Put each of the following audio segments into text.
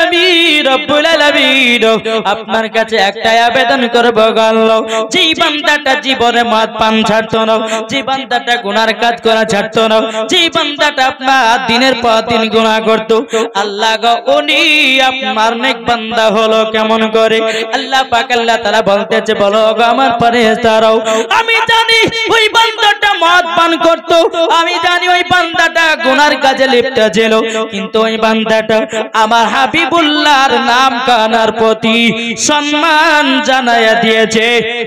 আলামিন রব্বুল আলামিন আপনার কাছে একটাই আবেদন করব গো আল্লাহ, যে বান্দাটা জীবনে মদ পান ছাড়তো না, যে বান্দাটা গুনার কাজ করা ছাড়তো না, যে বান্দাটা আপনার দিনের পর দিন গুনাহ করতো, আল্লাহ গো উনি আপনার নেক বান্দা হলো কেমন করে? আল্লাহ পাক আল্লাহ তাআলা বলতেছে, বলো গো আমার ফেরেশতারাও, আমি জানি ওই বান্দাটা মদ পান করতো, আমি জানি ওই বান্দাটা গুনার কাজে লিপ্ত ছিল, কিন্তু ওই বান্দাটা আমার হাবিবুল্লাহর নাম কানার প্রতি সম্মান জানায়া দিয়েছে।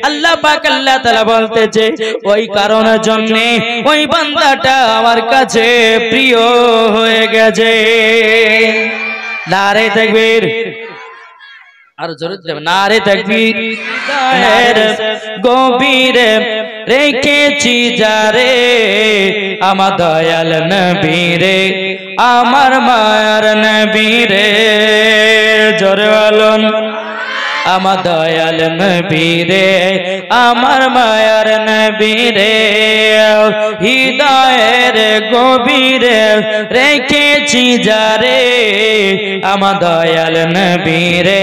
আল্লাহ পাক আল্লাহ তাআলা বলতেছে, ওই কারণের জন্য ওই বান্দাটা আমার কাছে প্রিয় হয়ে গেছে। নারে তাকবীর, আর জোরে দেব, নারে তাকবীর। গভীরে রেখেছি যারে আমার দয়াল নবীরে, আমার মায়ার নবীরে, জোরে বলুন আমার দয়াল নবীরে, আমার মায়ার নবীরে, হৃদয়ের গভীরে রেখেছি যারে আমার দয়াল নবীরে,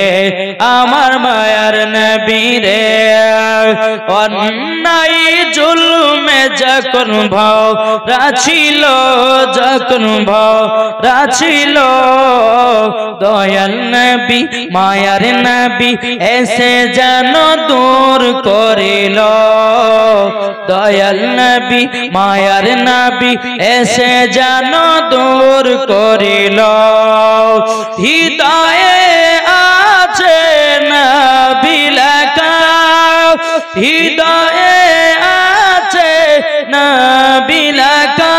আমার মায়ার নবীরে। অন্যায় জুলুমে যখন ভরা ছিল, যখন ভরা ছিল, দয়াল নবী মায়ার নবী এসে যেন দূর করিল, দয়াল নবী মায়ার নবী এসে যেন দূর করিল। হৃদয়ে আছে নবী লেখা, হৃদয়ে আছে নবী লেখা,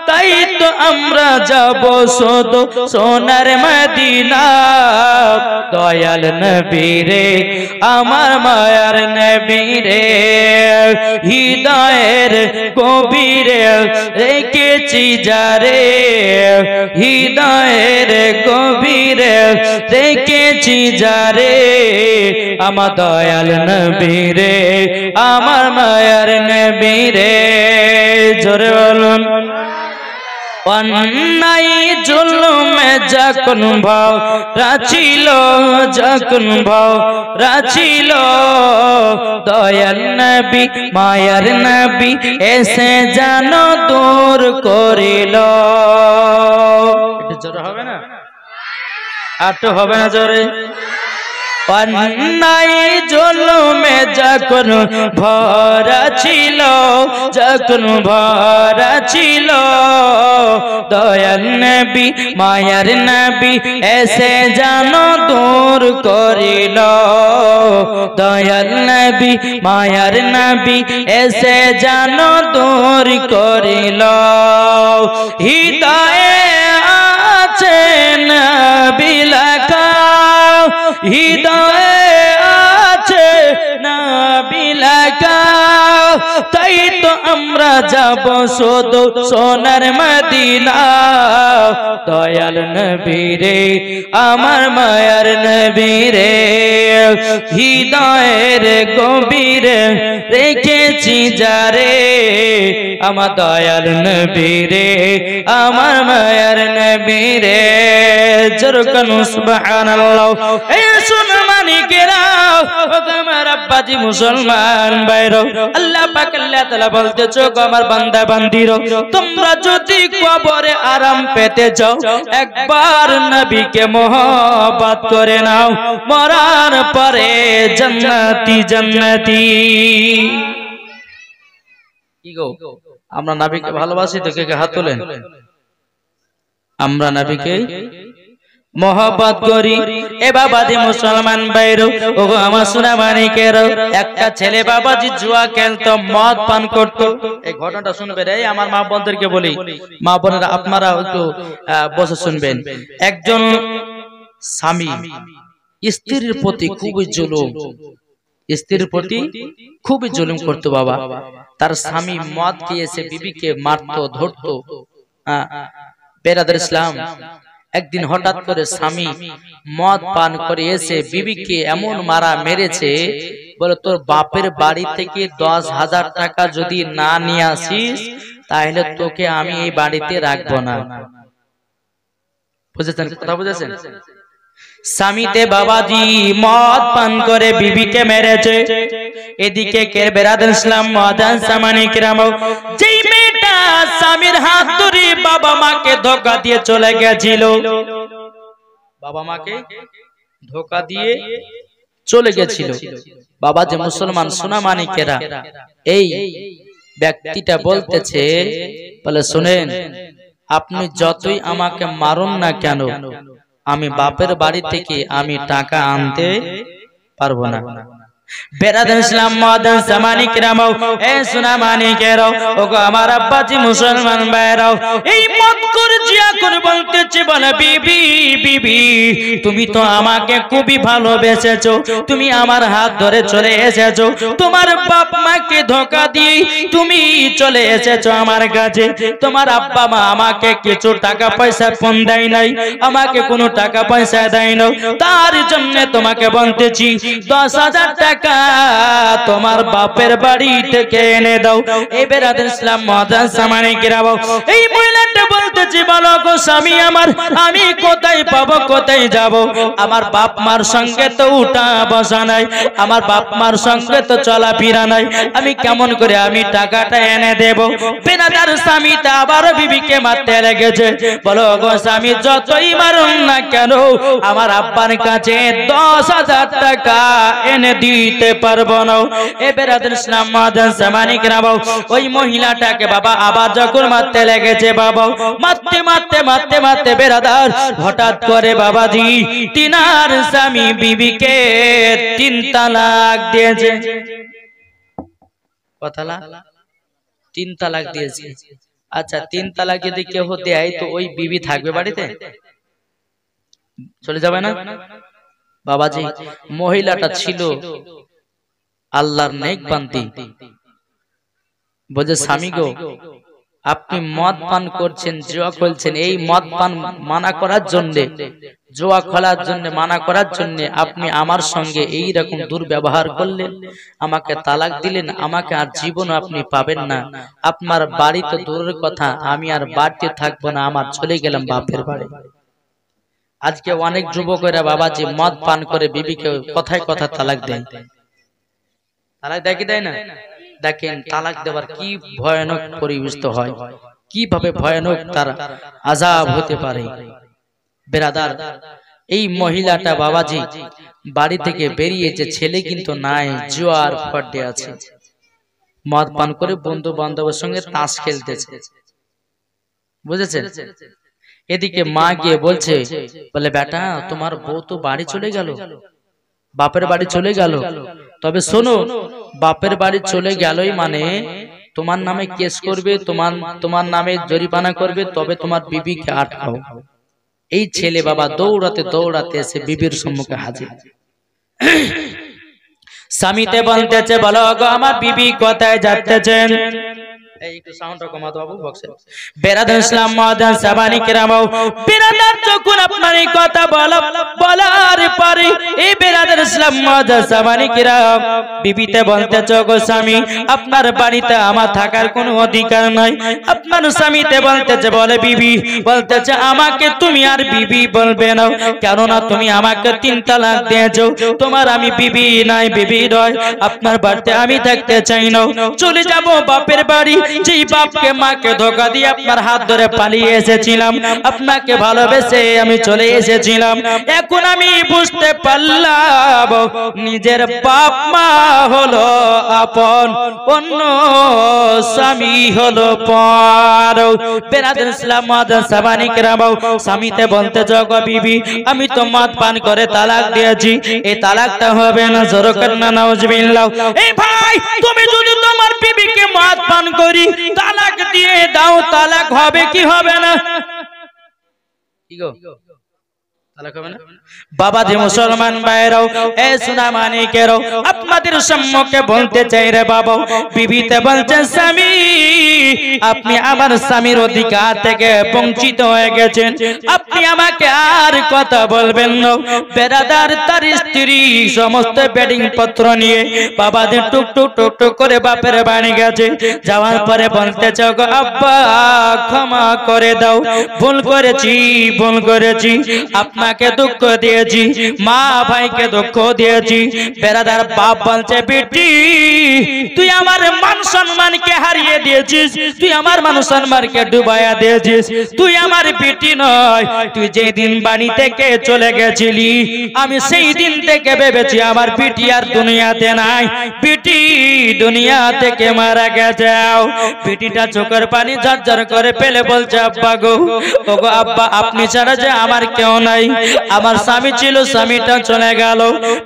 তাই তো আমরা যাব শুধু সোনার মদিনা। দয়াল নবীরে, আমার মায়ার নবীরে, হৃদয়ের গভীরে রেখেছি যারে, হৃদয়ের গভীরে রেখেছি যারে আমার দয়াল নবীরে, আমার মায়ার নবীরে, জোরে বলুন। অন্যায় জুলুমে যখন ভরা ছিল, যখন ভরা ছিল, দয়াল নবী মায়ার নবী এসে যেন দূর করিল। জোরে হবে না? আর তো হবে না জোরে? অন্যায় জুলুমে যখন ভরা ছিল, যখন ভরা ছিল, দয়াল নবী মায়ার নবী এসে যেন দূর করিল, দয়াল নবী মায়ার নবী এসে যেন দূর করিল। হৃদয়ে আছে নবী লেখা, হৃদয়ে আছে নবী লেখা, তাই তো আমরা যাব শুধু সোনার মদিনা। দয়াল নবীরে, আমার মায়ার নবীরে, হৃদয়ের গভীরে রেখেছি যারে আমার দয়াল নবীরে, আমার মায়ার নবীরে, জোরকান সুবহানাল্লাহ। এই শুন মানিকেরা, আমার আব্বাজি মুসলমান ভাইরা, আল্লাহ পাক আল্লাহ তাআলা বলতেছে, গো আমার বান্দা বান্দিরা, তোমরা যদি কবরে আরাম পেতে চাও, একবার নবীকে মহব্বত করে নাও, মরার পরে জান্নাতি জান্নাতি। কি গো, আমরা নবীকে ভালোবাসি তো? কে কে হাত তোলেন? আমরা নবীকে মহব্বত করি। এ বাবাজি মুসলমান ভাইরা, ওগো আমার সোনা মানিকেরা, একটা ছেলে বাবাজি জুয়া খেলতো, মদ পান করতো। এই ঘটনাটা শুনবেন, এই আমার মা বোনদেরকে বলি, মা বোনেরা আপনারা একটু বসে শুনবেন। একজন স্বামী স্ত্রীর প্রতি খুবই জুলুম, স্ত্রীর প্রতি খুবই জুলুম করতো বাবা। তার স্বামী মদ খেয়েছে, বিবিকে মারতো, ধরতো। বেরাদার ইসলাম, একদিন হঠাৎ করে স্বামী মদ পান করে এসে বিবিকে এমন মারা মেরেছে, বলে তোর বাপের বাড়ি থেকে 10,000 টাকা যদি না নিয়ে আসিস, তাহলে তোকে আমি এই বাড়িতে রাখবো না। বুঝেছেন কথা? বুঝেছেন? স্বামীতে বাবাজি মদ পান করে বিবিকে মেরেছে। এদিকে কে বেরাদার ইসলাম মাদান সামানি কিরাম, যেই মেয়েটা স্বামীর হাত ধরে বাবা মাকে ধোঁকা দিয়ে চলে গেছিল, বাবা মাকে ধোঁকা দিয়ে চলে গেছিল, বাবা যে মুসলমান সোনা মানিকেরা, এই ব্যক্তিটা বলতেছে, বলে শুনেন আপনি যতই আমাকে মারুন না কেন, আমি বাপের বাড়ি থেকে আমি টাকা আনতে পারবো না। বেরাদার ইসলাম মাদান সামানি কিরাম, এ সোনা মানিকেরা, ওগো আমার আব্বাজি মুসলমান ভাইরাও, এই মত করে জিয়া করে বলতেছে, বলে বিবি বিবি তুমি তো আমাকে খুবই ভালোবেসেছো, তুমি আমার হাত ধরে চলে এসেছো, তোমার বাপ মাকে ধোঁকা দিয়ে তুমি চলে এসেছো আমার কাছে, তোমার আব্বা মা আমাকে কিছু টাকা পয়সা ফোন দেয় নাই, আমাকে কোনো টাকা পয়সা দেয় না, তার জন্য তোমাকে বলতেছি 10,000 টাকা তোমার বাপের বাড়ি থেকে এনে দাও। এই বেরাদার ইসলাম মাদান সামানি কিরাম, এই মহিলাটা বলতেছি, বলো গো স্বামী আমার, আমি কোথায় পাবো, কোথায় যাব, আমার বাপ মার সঙ্গে তো উঠা বসা নাই, আমার বাপ মার সঙ্গে তো চলাফেরা নাই, আমি কেমন করে আমি টাকাটা এনে দেব। বেরাদার স্বামীটা আবার বিবিকে মারতে লেগেছে, বলো গো স্বামী যতই মারুন না কেন, আমার আব্বার কাছে 10,000 টাকা এনে দিতে পারবো না। এ বেরাদার ইসলাম মাদান সামানি কিরাম, ওই মহিলাটাকে বাবা আবার যখন মারতে লেগেছে, বাবা মারতে মারতে মারতে মারতে বেরাদার হঠাৎ করে বাবাজি তিনার স্বামী বিবিকে 3 তালাক দিয়েছে। কত তালাক? 3 তালাক দিয়েছে। আচ্ছা 3 তালাক যদি কেউ দেয় তো ওই বিবি থাকবে বাড়িতে? চলে যাবে না? বাবাজি মহিলাটা ছিল আল্লাহর নেক বান্দি, বলে স্বামী গো আপনি মদ পান করছেন, জুয়া খেলছেন, এই মদ পান মানা করার জন্য, জুয়া খেলার জন্য মানা করার জন্য আপনি আমার সঙ্গে এই রকম দুর্ব্যবহার করলেন, আমাকে তালাক দিলেন, আমাকে আর জীবন আপনি পাবেন না, আপনার বাড়ি তো দূরের কথা, আমি আর বাড়িতে থাকবো না, আমার চলে গেলাম বাপের বাড়ি। আজকে অনেক যুবকেরা বাবাজি মদ পান করে বিবিকে কথায় কথা তালাক দেয়। তালাক দেয় কি দেয় না? দেখেন তালাক দেওয়ার কি ভয়ানক পরিবেশ হয়, কিভাবে ভয়ানক তার আযাব হতে পারে। বেরাদার এই মহিলাটা বাবাজি বাড়ি থেকে বেরিয়েছে, ছেলে কিন্তু নাই, জুয়ার ফড্ডে আছে, মদ পান করে বন্ধু বান্ধবের সঙ্গে তাস খেলতেছে, বুঝেছেন? এদিকে মা গিয়ে বলছে, বলে বেটা তোমার বউ তো বাড়ি চলে গেল, বাপের বাড়ি চলে গেল, তবে শোনো বাপের বাড়ি চলে গেলই মানে তোমার নামে কেস করবে, তোমার নামে জরিমানা করবে, তবে তোমার বিবিকে আটকাও। এই ছেলে বাবা দৌড়াতে দৌড়াতে এসে বিবির সম্মুখে হাজির। স্বামীতে বলতেছে, বলো গো আমার বিবি কোথায় যাচ্ছেন? একটু সাউন্ডটা কমাতো বাবু বক্সে। বেরাদার ইসলাম মাদান সামানি কিরাম, বেরাদার যখন আপনার এই কথা বলার পরে এই বেরাদার ইসলাম মাদান সামানি কিরাম বিবিতে বলতেছে, গো স্বামী আপনার বাড়িতে আমার থাকার কোনো অধিকার নাই। আপনার স্বামীতে বলতেছে, বলে বিবি বলতেছে, আমাকে তুমি আর বিবি বলবে না, কেননা তুমি আমাকে 3 তালাক দিয়েছো, তোমার আমি বিবি নাই, বিবি নয়, আপনার বাড়িতে আমি থাকতে চাই না, চলে যাব বাপের বাড়ি। যেই বাপকে মাকে ধোঁকা দিয়ে আপনার হাত ধরে পালিয়ে এসেছিলাম, আপনাকে ভালোবেসে আমি চলে এসেছিলাম, এখন আমি বুঝতে পারলাম নিজের বাপ মা হলো আপন, অন্য স্বামী হলো পর। বেরাদার ইসলাম মাদান সামানি কিরাম স্বামীতে বলতে, জগো বিবি আমি তো মদ পান করে তালাক দিয়েছি, এই তালাকটা হবে না, জোর করে না নাউজুবিল্লাহ। এই ভাই তুমি যদি তোমার বিবিকে মদ পান করি তালাক দিয়ে দাও, তালাক হবে কি হবে না? কি গো তালাক হবে না? বাবাজি মুসলমান ভাইরাও, এ সোনা মানিকেরাও, আপনাদের সম্মুখে বলতে চাই রে বাবা, বিবিতে বলছেন, স্বামী আপনি আমার স্বামীর অধিকার থেকে বঞ্চিত হয়ে গেছেন, আপনি আমাকে আর কথা বলবেন না। বেরাদার তার স্ত্রী সমস্ত বেডিং পত্র নিয়ে বাবাদের টুকটুক টুকটুক করে বাপের বাড়ি গেছে, যাওয়ার পরে বলতে চাও, গো আব্বা ক্ষমা করে দাও, ভুল করেছি, ভুল করেছি, আপনার আপনাকে দুঃখ দিয়েছি, মা ভাইকে দুঃখ দিয়েছি। বেরাদার বাপ বলছে বেটি তুই আমার মান সম্মানকে হারিয়ে দিয়েছিস, তুই আমার মান সম্মানকে ডুবাইয়া দিয়েছিস। তুই আমার বেটি নয়, তুই যেদিন বাড়ি থেকে চলে গেছিলি আমি সেই দিন থেকে ভেবেছি আমার বেটি আর দুনিয়াতে নাই, বেটি দুনিয়া থেকে মারা গেছে। বেটিটা চোখের পানি ঝরঝর করে ফেলে বলছে আব্বা গো, ওগো আব্বা আপনি ছাড়া যে আমার কেউ নাই, আমার স্বামী ছিল স্বামীটা চলে গেল।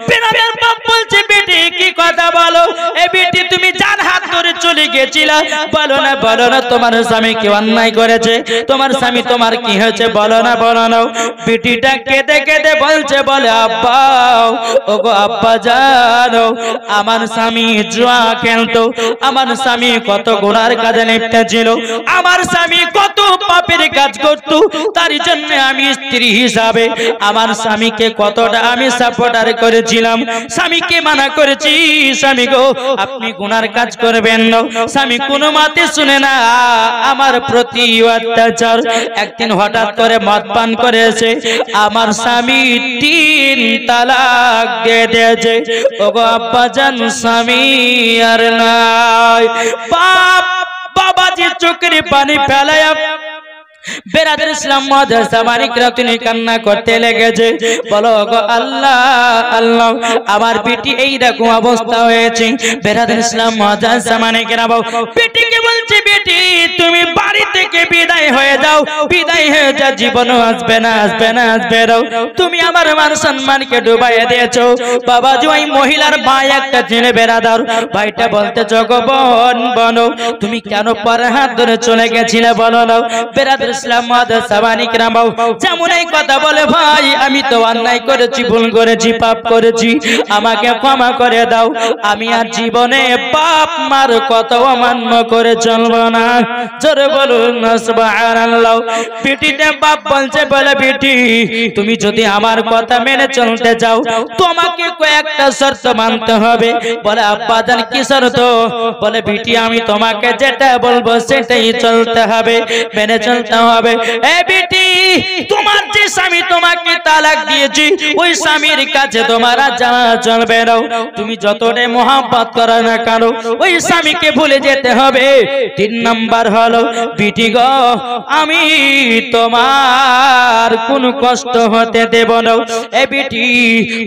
বেরাদার বাপ বলছে বেটি কি কথা বলো, এ বেটি তুমি যার হাত ধরে চলে গেছিলা বলো না, বলো না তোমার স্বামী কি অন্যায় করেছে, তোমার স্বামী তোমার কি হয়েছে বলো না, বলো না। বেটিটা কেঁদে কেঁদে বলছে বলে আব্বা ওগো আব্বা জানো আমার স্বামী জুয়া খেলতো, আমার স্বামী কত গুনার কাজে লিপ্ত ছিল, আমার স্বামী কত পাপের কাজ করত, তার জন্য আমি স্ত্রী হিসাবে আমার স্বামীকে কতটা আমি সাপোর্টার করেছিলাম, স্বামীকে মানা করেছি স্বামী গো আপনি গুনার কাজ করবেন না, স্বামী কোনো মতে শুনে না আমার প্রতি অত্যাচার। একদিন হঠাৎ করে মদ পান করেছে, আমার স্বামী 3 তালাক দিয়ে দিয়েছে। ওগো আব্বা জান স্বামী আর নাই। বাপ বাবাজি চোখের পানি ফেলায়া বেরাদার ইসলাম মাদ্রাসা মালিকরা তিনি কান্না করতে লেগেছে, বলো গো আল্লাহ আল্লাহ আমার বেটি এই রকম অবস্থা হয়েছে। বেরাদার ইসলাম মাদ্রাসা মালিকরা বেটিকে বলছে বেটি তুমি বাড়ি থেকে বিদায় হয়ে যাও, বিদায় হয়ে যা, জীবনও আসবে না আসবে না আসবে না, তুমি আমার মান সম্মানকে ডুবাইয়ে দিয়েছো। বাবাজি ওই মহিলার ভাই একটা ছেলে বেরাদার ভাইটা বলতে জগবন বলো তুমি কেন পরে হাত ধরে চলে গেছিলে বলো না। বেরাদার ইসলাম মাদ্রাসা মালিকরা যেমন এই কথা বলে ভাই আমি তো অন্যায় করেছি, ভুল করেছি, পাপ করেছি, আমাকে ক্ষমা করে দাও, আমি আর জীবনে বাপ মার কথা অমান্য করে চলবো না। জোরে বলুন না সুবহানাল্লাহ। বেটিতে বাপ বলছে বলে বেটি তুমি যদি আমার কথা মেনে চলতে যাও তোমাকে কয়েকটা শর্ত মানতে হবে। বলে আব্বা জান কি শর্ত? বলে বেটি আমি তোমাকে যেটা বলবো সেটাই চলতে হবে, মেনে চলতে হবে। এ বেটি তোমার যে স্বামী তোমাকে তালাক দিয়েছে ওই স্বামীর কাছে তোমার যাওয়া চলবে না, তুমি যতটাই মোহাব্বত করো না কেন ওই স্বামীকে ভুলে যেতে হবে। 3 নাম্বার হলো বেটি গো আমি তোমার কোনো কষ্ট হতে দেব না। এ বেটি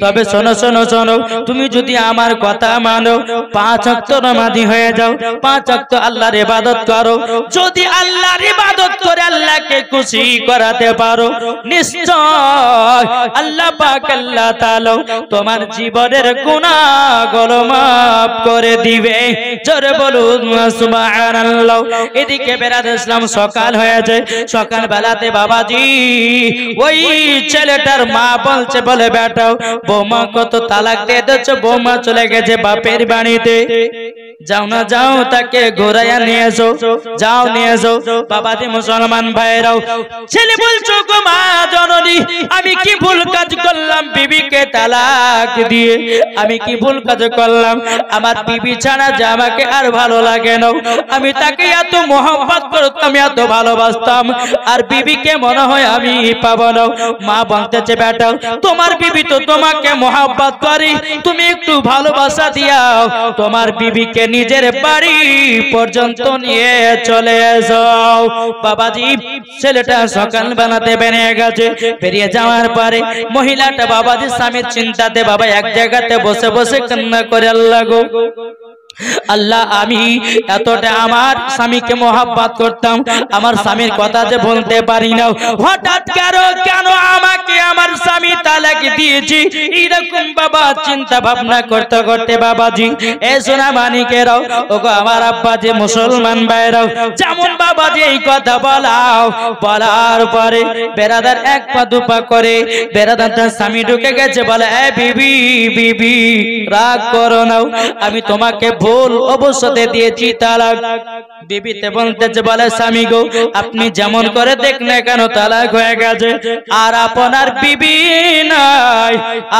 তবে শোনো শোনো শোনো, তুমি যদি আমার কথা মানো 5 ওয়াক্ত নামাজি হয়ে যাও, 5 ওয়াক্ত আল্লাহর ইবাদত করো, যদি আল্লাহর ইবাদত করে আল্লাহকে খুশি করাতে পারো নিশ্চয় আল্লাহ পাক আল্লাহ তাআলা তোমার জীবনের গুনাহগুলো maaf করে দিবে। জোরে বলুন সুবহানাল্লাহ। এদিকে বেরাদার ইসলাম সকাল হয়ে যায়, সকাল বেলাতে বাবাজি ওই ছেলেটার মা বলছে বলে বেটা বৌমা কত তালাক দিয়ে দিয়েছো, বৌমা চলে গেছে বাপের বাড়িতে, যাও না যাও তাকে ঘোরাইয়া নিয়ে এসো, যাও নিয়ে এসো। বাবাজি মুসলমান ভাইরাও ছেলে বলছো গো মা জননী আমি কি ভুল কাজ করলাম বিবিকে তালাক দিয়ে, আমি কি ভুল কাজ করলাম, আমার বিবি ছাড়া যে আমাকে আর ভালো লাগে না, আমি তাকে এত মোহাম্মত করতাম এত ভালোবাসতাম আর বিবিকে মনে হয় আমি পাবো না। মা বলতেছে বেটা তোমার বিবি তো তোমাকে মোহাম্মত করে, তুমি একটু ভালোবাসা দিয়াও তোমার বিবিকে নিজের বাড়ি পর্যন্ত নিয়ে চলে যাও। বাবাজি ছেলেটা সকাল বেলাতে বেরিয়ে গেছে, বেরিয়ে যাওয়ার পরে মহিলাটা বাবাজি স্বামীর চিন্তাতে বাবা এক জায়গাতে বসে বসে কান্না করে আল্লাহ গো আল্লাহ আমি এতটা আমার স্বামীকে মোহাব্বত করতাম, আমার স্বামীর কথা যে বলতে পারি না, হঠাৎ কেন আমাকে আমার স্বামী তালাক দিয়েছি, এরকম বাবা চিন্তা ভাবনা করতে করতে বাবাজি এ সোনা মানিকেরাও ওগো আমার আব্বা যে মুসলমান ভাইরাও যেমন বাবাজি এই কথা বলাও, বলার পরে বেরাদার 1 পা 2 পা করে বেরাদার তার স্বামী ঢুকে গেছে, বলে এ বিবি বিবি রাগ করো না, আমি তোমাকে ভুল অবস্থাতে দিয়েছি তালাক। বিবিতে বলতেছে বলে স্বামী গো আপনি যেমন করে দেখ না কেন তালাক হয়ে গেছে, আর আপনার বিবি নাই,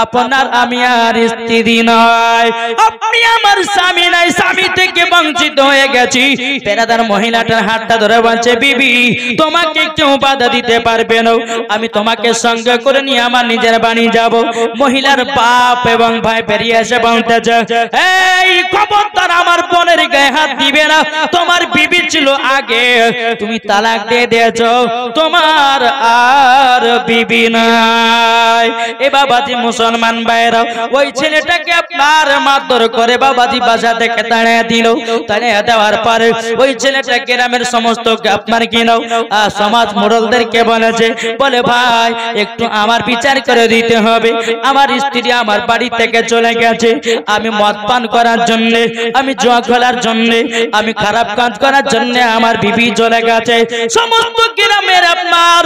আপনার আমি আর স্ত্রী নয়। আমি আমার স্বামী নাই, স্বামী থেকে বঞ্চিত হয়ে গেছি। পেরাদার মহিলাটার হাতটা ধরে বলছে, বিবি তোমাকে কেউ বাধা দিতে পারবে না, আমি তোমাকে সঙ্গে করে নিয়ে আমার নিজের বাড়ি যাব। মহিলার বাপ এবং ভাই বেরিয়ে এসে বলতেছে, এই খবরদার আমার বোনের গায়ে হাত দিবে না, তোমার বিবি ছিল আগে, তুমি তালাক দিয়ে দিয়েছো, তোমার আর বিবি নাই। এ বাবাজি মুসলমান ভাইরা, ওই ছেলেটাকে আপনার মারধর করে বাবাজি বাসা থেকে তাড়িয়ে দিল। তাড়িয়ে দেওয়ার পরে ওই ছেলেটা গ্রামের সমস্ত আপনার কিনো সমাজ মোড়লদেরকে বলেছে, বলে ভাই একটু আমার বিচার করে দিতে হবে, আমার স্ত্রী আমার বাড়ি থেকে চলে গেছে, আমি মদ পান করার জন্য, আমি জুয়া খেলার জন্য, আমি খারাপ কাজ করার জন্য আমার বিবি চলে গেছে। সমস্ত গ্রামের আপনার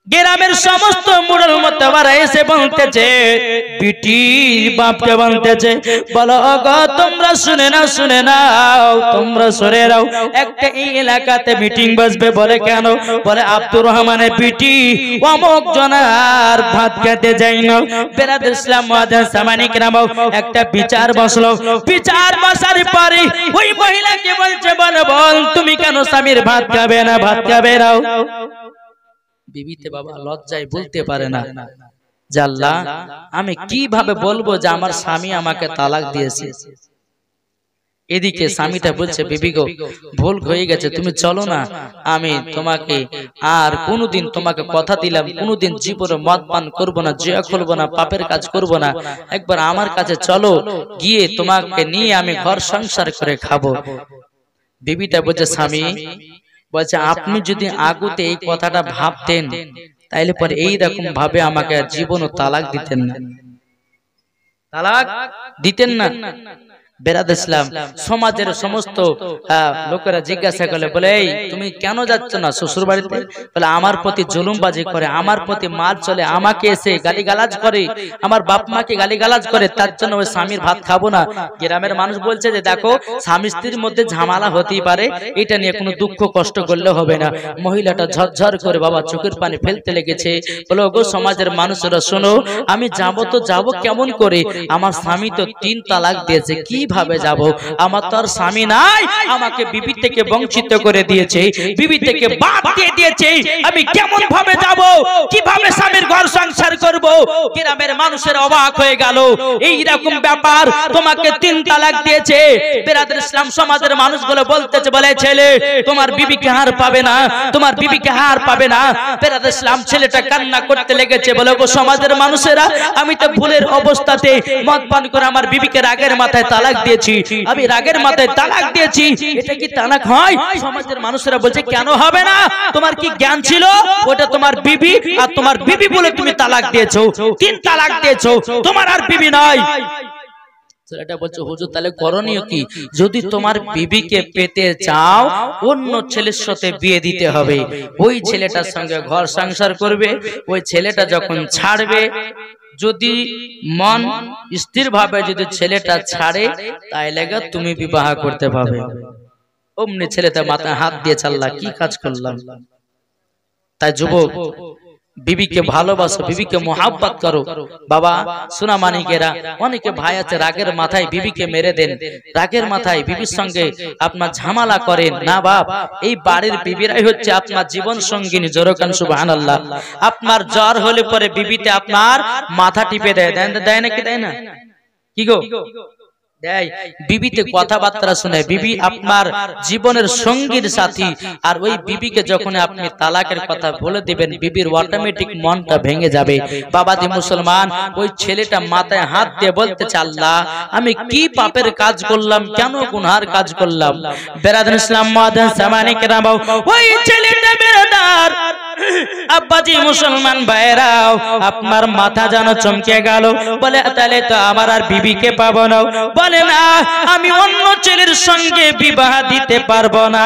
গ্রামের সমস্ত মুড়ল মতবারা এসে বলতেছে, বিটির বাপকে বলতেছে, বলো গো তোমরা শুনে নাও, শুনে নাও, তোমরা শুনে নাও, একটা এই এলাকাতে মিটিং বসবে। বলে কেন? বলে আব্দুর রহমানের বিটি অমুক জনার ভাত খেতে যাই না। বেরাদুল ইসলাম মুআজ্জিন সামানিক নামক একটা বিচার বসলো। বিচার বসার পরে ওই মহিলাকে বলছে, বলে বল তুমি কেন স্বামীর ভাত খাবে না, ভাত খাবে নাও। বিবিতে বাবা লজ্জায় বলতে পারে না, যে আল্লাহ আমি কিভাবে বলবো যে আমার স্বামী আমাকে তালাক দিয়েছে। এদিকে স্বামীটা বলছে, বিবি গো ভুল হয়ে গেছে, তুমি চলো না, আমি তোমাকে আর কোনোদিন তোমাকে কথা দিলাম, কোনোদিন জীবনে মদ পান করবো না, জুয়া খেলবো না, পাপের কাজ করবো না, একবার আমার কাছে চলো, গিয়ে তোমাকে নিয়ে আমি ঘর সংসার করে খাবো। বিবিটা বলছে, স্বামী বলছে আপনি যদি আগুতে এই কথাটা ভাবতেন তাইলে পরে এই রকম ভাবে আমাকে জীবনও তালাক দিতেন না, তালাক দিতেন না। বেরাদ ইসলাম সমাজের সমস্ত লোকেরা জিজ্ঞাসা করলে, বলে এই তুমি কেন যাচ্ছ না শ্বশুর বাড়িতে? বলে আমার প্রতি জুলুমবাজি করে, আমার প্রতি মার চলে, আমাকে এসে গালিগালাজ করে, আমার বাপ মাকে গালিগালাজ করে, তার জন্য ওই স্বামীর ভাত খাবো না। গ্রামের মানুষ বলছে যে দেখো স্বামী স্ত্রীর মধ্যে ঝামেলা হতেই পারে, এটা নিয়ে কোনো দুঃখ কষ্ট করলে হবে না। মহিলাটা ঝরঝর করে বাবা চোখের পানি ফেলতে লেগেছে। বলে ওগো সমাজের মানুষরা শোনো, আমি যাবো তো যাবো কেমন করে, আমার স্বামী তো 3 তালাক দিয়েছে, কি ভাবে যাব? আমার তো আর স্বামী নাই, আমাকে বিবি থেকে বঞ্চিত করে দিয়েছে, বিবি থেকে বাদ দিয়ে দিয়েছে, আমি কেমন ভাবে যাব, কিভাবে স্বামীর ঘর সংসার করব? গ্রামের মানুষের অবাক হয়ে গেল, এই রকম ব্যাপার, তোমাকে 3 তালাক দিয়েছে। বেরাদুল ইসলাম সমাজের মানুষগুলো বলতেছে, বলে ছেলে তোমার বিবিকে হার পাবে না, তোমার বিবিকে হার পাবে না। বেরাদুল ইসলাম ছেলেটা কান্না করতে লেগেছে, বলে গো সমাজের মানুষেরা, আমি তো ভুলের অবস্থাতে মদ পান করে আমার বিবিকে রাগের মাথায় তালাক দিয়েছি, আমি রাগের মাথায় তালাক দিয়েছি, এটা কি তালাক হয়? সমাজের মানুষেরা বলছে, কেন হবে না, তোমার কি জ্ঞান ছিল? ওটা তোমার বিবি, আর তোমার বিবি বলে তুমি তালাক দিয়েছো, 3 তালাক দিয়েছো, তোমার আর বিবি নাই। ছেলেটা বলছে, হুজুর তাহলে করণীয় কি? যদি তোমার বিবিকে পেতে চাও, অন্য ছেলের সাথে বিয়ে দিতে হবে, ওই ছেলেটার সঙ্গে ঘর সংসার করবে, ওই ছেলেটা যখন ছাড়বে, যদি মন স্থির ভাবে যদি ছেলেটা ছাড়ে, তাইলে তুমি বিবাহ করতে পারবে। অমনি ছেলেটা মাথায় হাত দিয়ে চাল্লা, কি কাজ করলাম? তাই যুবক, বিবিকে ভালোবাসো, বিবিকে মোহাব্বত করো। বাবা সোনা মানিকেরা, অনেকে ভাই আছে রাগের মাথায় বিবিকে মেরে দেন, রাগের মাথায় বিবির সঙ্গে আপনার ঝামেলা করেন না। বাপ, এই বাড়ির বিবিরাই হচ্ছে আপনার জীবন সঙ্গিনী। জোরকান সুবহানাল্লাহ। আপনার জ্বর হলে পরে বিবিতে আপনার মাথা টিপে দেয়, দেয় নাকি দেয় না? কি গো দেয়? বিবিতে কথাবার্তা শুনে, বিবি আপনার জীবনের সঙ্গীর সাথী। আর ওই বিবিকে যখন আপনি তালাকের কথা বলে দিবেন, বিবির অটোমেটিক মনটা ভেঙে যাবে। বাবাজি মুসলমান, ওই ছেলেটা মাথায় হাত দিয়ে বলতেছে, আল্লাহ আমি কি পাপের কাজ করলাম, কেন গুনার কাজ করলাম? বেরাদুল ইসলাম মুআজ্জিন সামানিক রামাও, ওই ছেলেটা বেরাদার আব্বাজি মুসলমান ভাইরাও, আপনার মাথা যেন চমকে গেল। বলে তাহলে তো আমার আর বিবিকে পাবো না। বলে না, আমি অন্য ছেলের সঙ্গে বিবাহ দিতে পারবো না,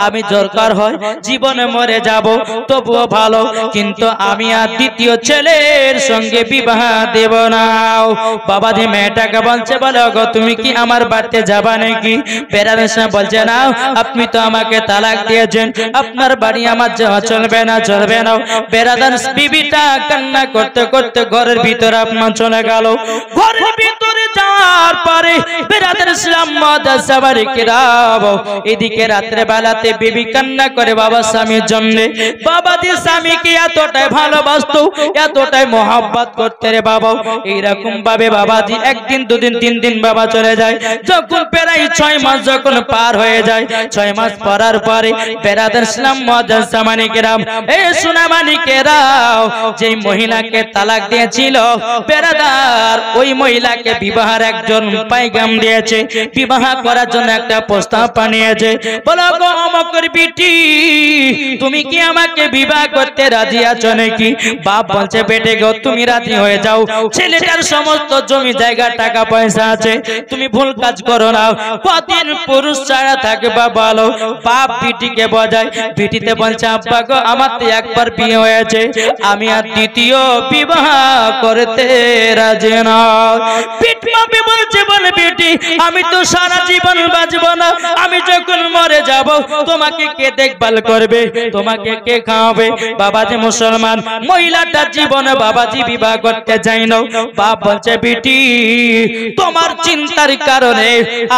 আমি দরকার হয় জীবনে মরে যাব তবুও ভালো, কিন্তু আমি আর দ্বিতীয় ছেলের সঙ্গে বিবাহ দেব না। বাবাজি মেয়েটাকে বলছে, বলে গো তুমি কি আমার বাড়িতে যাবা নাকি? বেরাদুল ইসলাম বলছে, না আপনি তো আমাকে তালাক দিয়েছেন, আপনার বাড়ি আমার যাওয়া চলে চলবে না চলবে না। বেরাদার বিবিটা কান্না করতে করতে ঘরের ভিতরে আপনার চলে গেল। ঘরের ভিতরে যাওয়ার পরে বেরাদার ইসলাম মাদ্রাসার কিরাম এদিকে রাত্রে বেলাতে বিবি কান্না করে বাবা স্বামীর জন্য। বাবাজি স্বামীকে এতটাই ভালোবাসতো, এতটাই মহব্বত করতে রে বাবা। এইরকম ভাবে বাবাজি একদিন দুদিন তিন দিন বাবা চলে যায়। যখন প্রায় 6 মাস যখন পার হয়ে যায়, 6 মাস পরার পরে বেরাদার ইসলাম মাদ্রাসা মানিকেরাম, এই সোনা মানিকেরাও, যে মহিলাকে তালাক দিয়েছিল বেরাদার, ওই মহিলাকে বিবাহের একজন পাইগাম দিয়েছে, বিবাহ করার জন্য একটা প্রস্তাব পাঠিয়েছে। বলো গো অমকের বিটি, তুমি কি আমাকে বিবাহ করতে রাজি আছো নাকি? বাপ বলছে বেটে গো তুমি রাজি হয়ে যাও, ছেলেটার সমস্ত জমি জায়গা টাকা পয়সা আছে, তুমি ভুল কাজ করো না, কদিন পুরুষ ছাড়া থাকবা বলো। বাপ বিটিকে বোঝায়, বিটিতে বলছে আব্বা গো আমার তো একবার বিয়ে হয়েছে, আমি আর দ্বিতীয় বিবাহ করতে রাজি না। পিটমাপি বলছে বলে বেটি আমি তো সারা জীবন বাঁচবো না, আমি যখন মরে যাব তোমাকে কে দেখভাল করবে, তোমাকে কে খাওয়াবে? বাবাজি মুসলমান, মহিলাটার জীবনে বাবাজি বিবাহ করতে চাই না। বাপ বলছে বেটি তোমার চিন্তার কারণে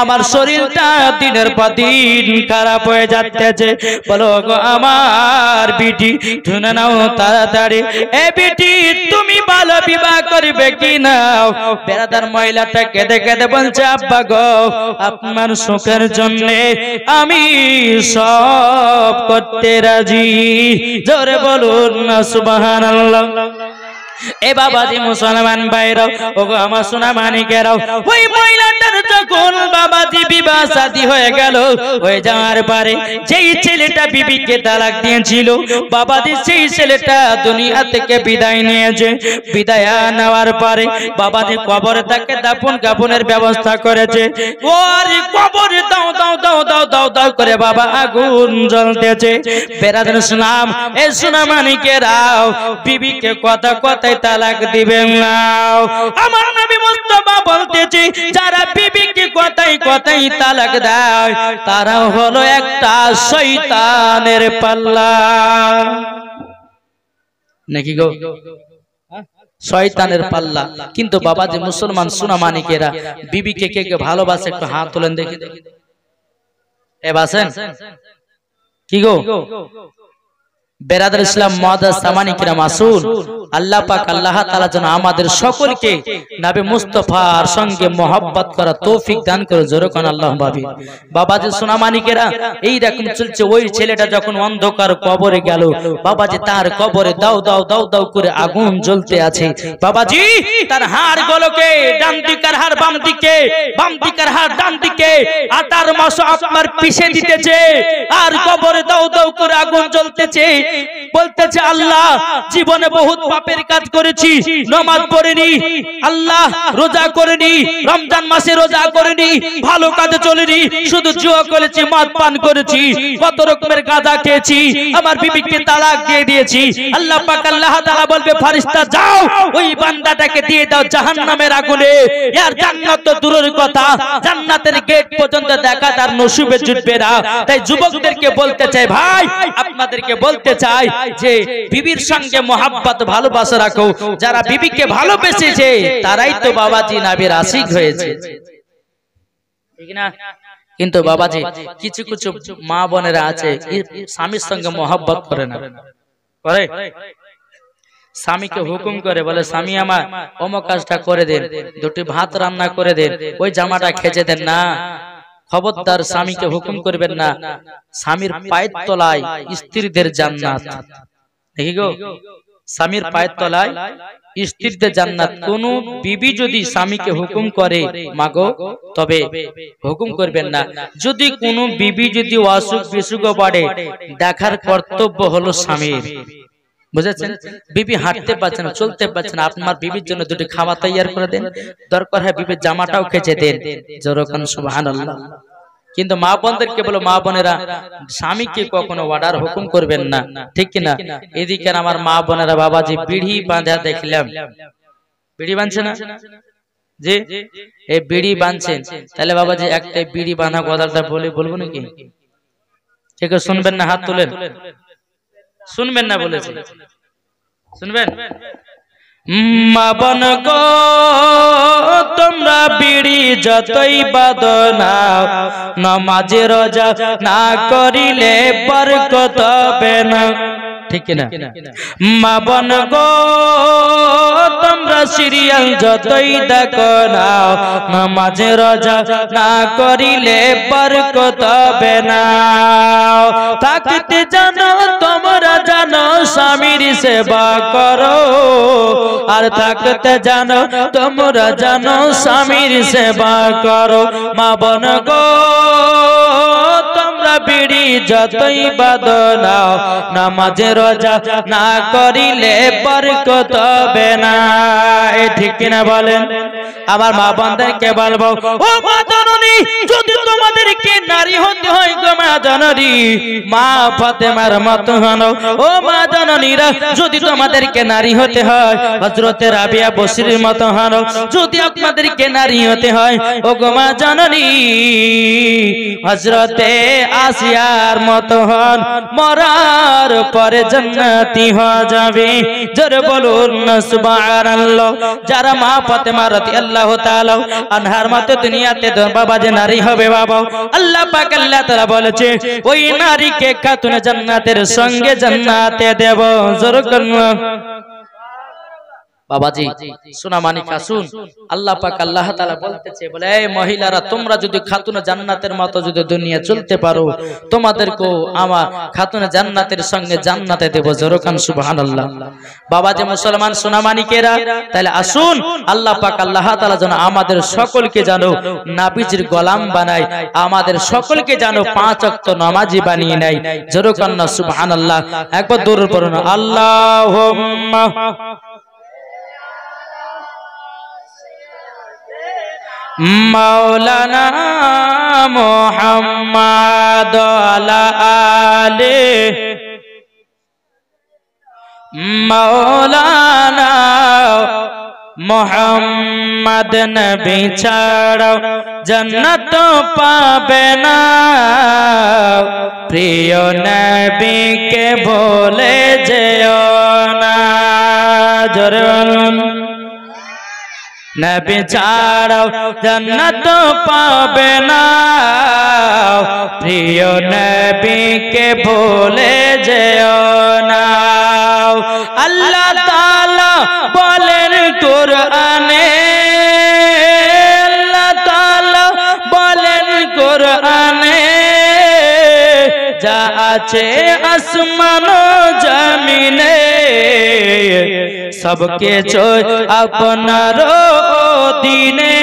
আমার শরীরটা দিনের পর দিন খারাপ হয়ে যাচ্ছে। বলো গো আমার বিটি শুনে নাও তাড়াতাড়ি, এ বিটি তুমি ভালো বিবাহ করবে কি না? বেরাদার মহিলাটা কেঁদে কেঁদে বলছে আব্বা গো আপনার সুখের জন্য আমি সব করতে রাজি। জোরে বলুন না সুবহানাল্লাহ। এ বাবাজি মুসলমান ভাইরাও, ওগো আমার সোনা মানিকেরাও, ওই মহিলাটার যখন বাবাজি বিবাহ শাদী হয়ে গেল, হয়ে যাওয়ার পরে যেই ছেলেটা বিবিকে তালাক দিয়েছিল বাবাজি, সেই ছেলেটা দুনিয়া থেকে বিদায় নিয়েছে। বিদায় নেওয়ার পরে বাবাজি কবরে তাকে দাফন কাফনের ব্যবস্থা করেছে। ওর কবরে দাও দাও দাও দাও দাও দাও করে বাবা আগুন জ্বলতেছে। বেরাদার ইসলাম, এ সোনা মানিকেরাও, বিবিকে কথা কথা তালাক দিবেন না। আমার নবী মুস্তাফা বলতেছে যারা বিবিকে কথাই কথাই তালাক দেয় তারা হলো একটা শয়তানের পাল্লা, নাকি গো? শয়তানের পাল্লা। কিন্তু বাবাজি মুসলমান সোনা মানিকেরা, বিবিকে কে কে ভালোবাসে একটু হাত তোলেন দেখি। এ বাসেন কি গো? বেরাদার ইসলাম মাদ্রাসা মানিকেরাম আসুন, আল্লাহ পাক আল্লাহ তাআলা যেন আমাদের সকলকে নবী মুস্তাফার সঙ্গে মোহাব্বত করা তৌফিক দান করে। জোরে কোন আল্লাহুম্মা আমিন। বাবাজি সোনা মানিকেরা, এই রকম চলছে। ওই ছেলেটা যখন অন্ধকার কবরে গেল বাবাজি, তার কবরে দাও দাও দাও দাও করে আগুন জ্বলতে আছে। বাবাজি তার হাড় গুলোকে ডান দিকের হাড় বাম দিকে, বাম দিকের হাড় ডান দিকে 18 মাস আপনার পিষে দিতেছে, আর কবরে দাও দাও করে আগুন জ্বলতেছে। বলতেছে আল্লাহ জীবনে বহুত পাপের কাজ করেছি, নামাজ পড়িনি, আল্লাহ রোজা করিনি, রমজান মাসে রোজা করিনি, ভালো কাজে চলিনি, শুধু জুয়া করেছি, মদ পান করেছি, কত রকমের গাঁজা খেয়েছি, আমার বিবিকে তালাক দিয়ে দিয়েছি। আল্লাহ পাক আল্লাহ তাআলা বলবে ফেরেশতা যাও ওই বান্দাটাকে দিয়ে দাও জাহান্নামের আগুনে। আর জান্নাত তো দূরের কথা, জান্নাতের গেট পর্যন্ত দেখা তার নসিবে জুটবে না। তাই যুবকদেরকে বলতে চাই, ভাই আপনাদেরকে বলতে চাই যে বিবির সঙ্গে মোহাব্বত ভালোবাসা রাখো। যারা বিবিকে ভালোবেসেছে তারাই তো বাবাজি নবীর আশিক হয়েছে, ঠিক না? কিন্তু বাবাজি কিছু কিছু মা বোনেরা আছে স্বামীর সঙ্গে মোহাব্বত করে না, করে স্বামীকে হুকুম করে, বলে স্বামী আমার অমুক কাজটা করে দেন, দুটি ভাত রান্না করে দেন, ওই জামাটা খেচে দেন না। খবরদার স্বামীকে হুকুম করবেন না। স্বামীর পায়ের তলায় স্ত্রীদের জান্নাত, দেখি গো, স্বামীর পায়ের তলায় স্ত্রীদের জান্নাত। কোন বিবি যদি স্বামীকে হুকুম করে মাগো, তবে হুকুম করবেন না। যদি কোন বিবি যদি অসুখ বিসুখ পড়ে, দেখার কর্তব্য হলো স্বামীর, বুঝেছেন? বিবি হাঁটতে পারছে না, চলতে পারছে না, আপনার বিবির জন্য দুটি খাওয়া তৈরি করে দেন, দরকার হয় বিবির জামাটাও খেচে দেন। জোরকান সুবহানাল্লাহ। কিন্তু মা বোনদেরকে বলো, মা বোনেরা স্বামীকে কখনো অর্ডার হুকুম করবেন না, ঠিক কিনা? এদিকে আমার মা বোনেরা বাবাজি বিড়ি বাঁধা দেখলাম, বিড়ি বাঁধছে না যে, এই বিড়ি বাঁধছেন, তাহলে বাবাজি একটা বিড়ি বাঁধা কথাটা বলবো নাকি? ঠিক শুনবেন না? হাত তুলেন। শুনবেন না বলেছি, শুনবেন। মা বোন গো তোমরা বিড়ি যতই বাদনা, নামাজে রোজা না করিলে বরকত হবে না, ঠিক না? মা বোন গো তোমরা সিরিয়াল যতই দেখো না, নামাজে রোজা না করিলে বরকত হবে না। থাকতে জানো তোমরা জানো স্বামীর সেবা করো, আর থাকতে জানো তোমরা জানো স্বামীর সেবা করো। মা বোন গো তোমরা বিড়ি যতই বাঁধো না, নামাজে রোজা না করিলে বরকত হবে না, ঠিক কিনা বলেন? আমার মা বোনদেরকে বলবো, ও মা জননী, যদি তোমাদেরকে নারী হতে হয় গো মা জননী, মা ফাতেমার মত হনো। ও মা জননীরা, যদি তোমাদেরকে নারী হতে হয় হযরতে রাবিয়া বসরির মত হনো। যদি আপনাদেরকে নারী হতে হয় ও গো মা জননী, হযরতে আসিয়ার মত হন, মরার পরে জান্নাতি হয়ে যাবে। জোরে বলুন না সুবহানাল্লাহ। যারা মা ফাতেমা রাদিয়াল্লাহু তাআলা আনহার মত দুনিয়াতে বাবা যে নারী হবে বাবা, আল্লাহ পাক আল্লাহ তাআলা বলেছে ওই নারীকে খাতুন জান্নাতের সঙ্গে জান্নাতে দেব। জোরে করুন বাবাজি। সোনা মানিকা শুন, আল্লাহ পাক আল্লাহ তাআলা বলতেছে, বলে এই মহিলারা তোমরা যদি খাতুন জান্নাতের মতো যদি দুনিয়া চলতে পারো, তোমাদেরকেও আমার খাতুন জান্নাতের সঙ্গে জান্নাতে দেব। জোরে কান সুবহানাল্লাহ। বাবাজি মুসলমান সোনা মানিকেরা, তাহলে আসুন আল্লাহ পাক আল্লাহ তাআলা যেন আমাদের সকলকে জানো নবীজির গোলাম বানায়, আমাদের সকলকে জানো 5 ওয়াক্ত নামাজি বানিয়ে নেয়। জোরে কান সুবহানাল্লাহ। একবার দরুদ পড়ুন, আল্লাহুম্মা মাওলানা মুহাম্মাদ আলা আলে মাওলানা মুহাম্মদ নবী ছাড়া জান্নাত পাবে না, প্রিয় নবীকে ভুলে যেও না। জোরে বলুন, নবী ছাড়া জান্নাত পাবে না, প্রিয় নবীকে ভুলে যেও না। আল্লাহ তাআলা বলেন কোরআনে, আল্লাহ তাআলা বলেন কোরআনে, যা আছে আসমান ও জমিনে सबके আপনার দিনে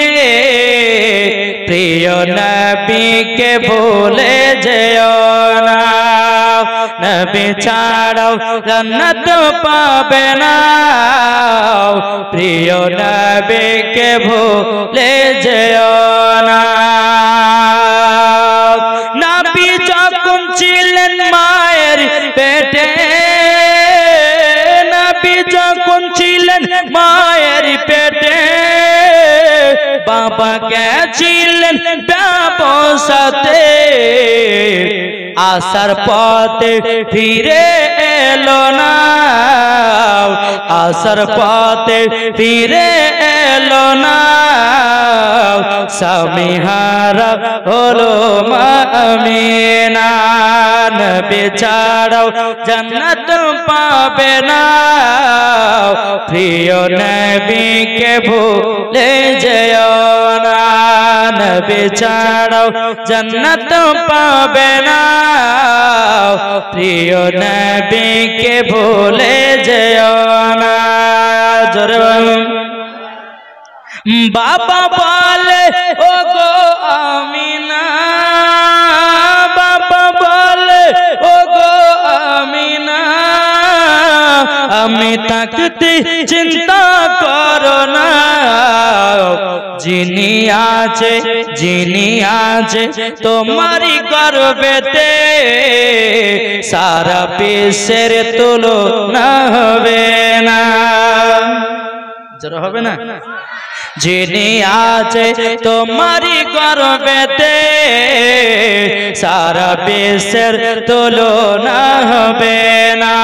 প্রিয় নবীকে ভুলে যেও না নবী ছাড়াও জান্নাত পাবে না প্রিয় নবীকে ভুলে যেও না নবী যখন ছিলেন মায়ের পেটে নবী যখন ছিলেন মায়ের পেটে বাবা গেছিলেন ব্যবসাতে আসার পথে ফিরে এলো না আসার পথে ফিরে এলো না স্বামী হারা হলো মা আমিনা নবী ছাড়াও জান্নাত পাবে না প্রিয় নবীকে ভুলে যেও না নবী ছাড়াও জান্নাত পাবে না প্রিয় নবীকে ভুলে যেও না জোরে বাবা বলে ও গো আমিনা বাবা বলে ও গো আমিনা আমি তাকতে চিন্তা করো না যিনি আছে তোমারই গর্বেতে সারা বিশ্বের তুলনা হবে না জোরে হবে না যিনি আছে তোমারই গর্বেতে সারা বিশ্বের তুলনা হবে না,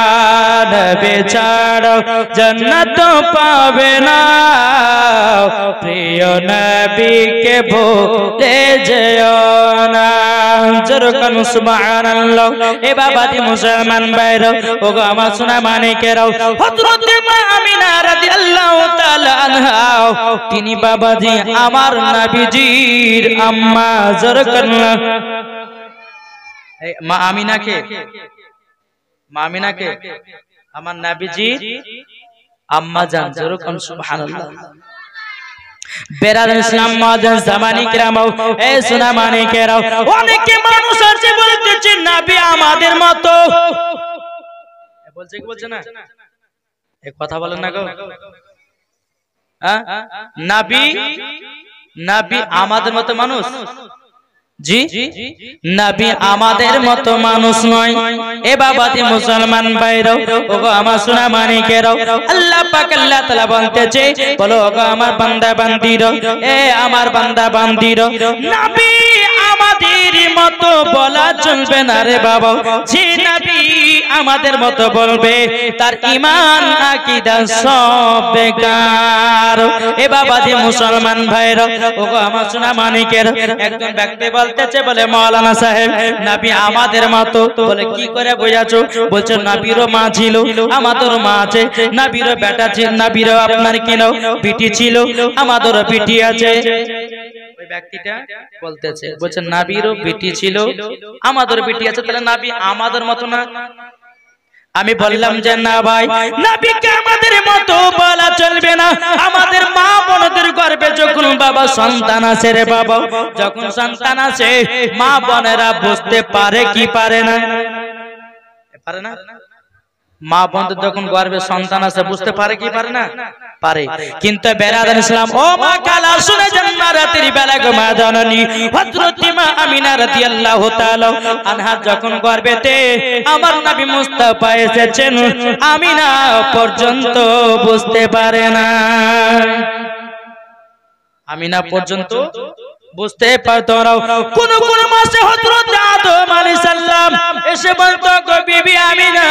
নবী ছাড়া জান্নাত পাবে না, প্রিয় নবীকে ভুলে যেও না। জোরকান সুবহানাল্লাহ। এ বাবাজি মুসলমান ভাইরা, ওগো আমার সোনা মানিকেরাও, হযরত মা আমিনা রাদিয়াল্লাহু তাআলা আনহা, তিনি বাবাজি আমার নবীজির আম্মা। জোরকান মা আমিনাকে, মা আমিনাকে আমার নবীজির আম্মা জান। জোরকান সুবহানাল্লাহ। বেরাদার ইসলাম মাদান জামানি কিরামও, এ সোনা মানিকেরাও, অনেকে মানুষ আছে বলতেছে নবী আমাদের মতো। বলছে কি বলছে না? এই কথা বলেন না গো। হ্যাঁ, নবী নবী আমাদের মতো মানুষ? জি, নবী আমাদের মতো মানুষ নয়। এ বাবাজি মুসলমান ভাইরা, ওগো আমার সোনা মানিকেরাও, আল্লাহ পাক আল্লাহ তাআলা বলতেছে, বলো ওগো আমার বান্দা বান্দীরা, এ আমার বান্দা বান্দীরা, নবী আমাদের মতো বলা চলবে না রে বাবা। যে নবী আমাদের মতো বলবে তার ঈমান আকীদা সব বেকার। এ বাবাজি মুসলমান ভাইরা, ওগো আমার সোনা মানিকেরা, একজন ব্যক্তি বলতেছে, বলে মাওলানা সাহেব নবী আমাদের মতো। বলে কি করে বোঝাছো? বলছে নবীরও মা ছিল, আমাদেরও মা আছে, নবীরও বেটা ছিল, নবীরও আপনার কিনো পিটি ছিল, আমাদেরও পিটি আছে। ওই ব্যক্তিটা বলতেছে, বলছে নবীরও পিটি ছিল, আমাদেরও পিটি আছে, তাহলে নবী আমাদের মতো না। আমি বললাম যে না ভাই, নবীকে আমাদের মতো বলা চলবে না। আমাদের মা বোনদের গর্ভে যখন বাবা সন্তান আছে রে বাবা, যখন সন্তান আছে মা বোনেরা বুঝতে পারে কি পারে না? পারে না? মা বোনদের যখন গর্ভে সন্তান আছে বুঝতে পারে কি পারে না? পারে। কিন্তু বেরাদার ইসলাম, ও মা কালা শুনে জান্নাতের বেলা গো মা জননী হযরত মা আমিনা রাদিয়াল্লাহু তাআলা আনহা যখন গর্ভেতে আমার নবী মুস্তাফা এসেছেন, আমিনা পর্যন্ত বুঝতে পারে না। আমিনা পর্যন্ত বুঝতে পারতো না। কোন কোন মাসে হযরত আদম আলাইহিস সালাম এসে বলতো, গো বিবি আমিনা,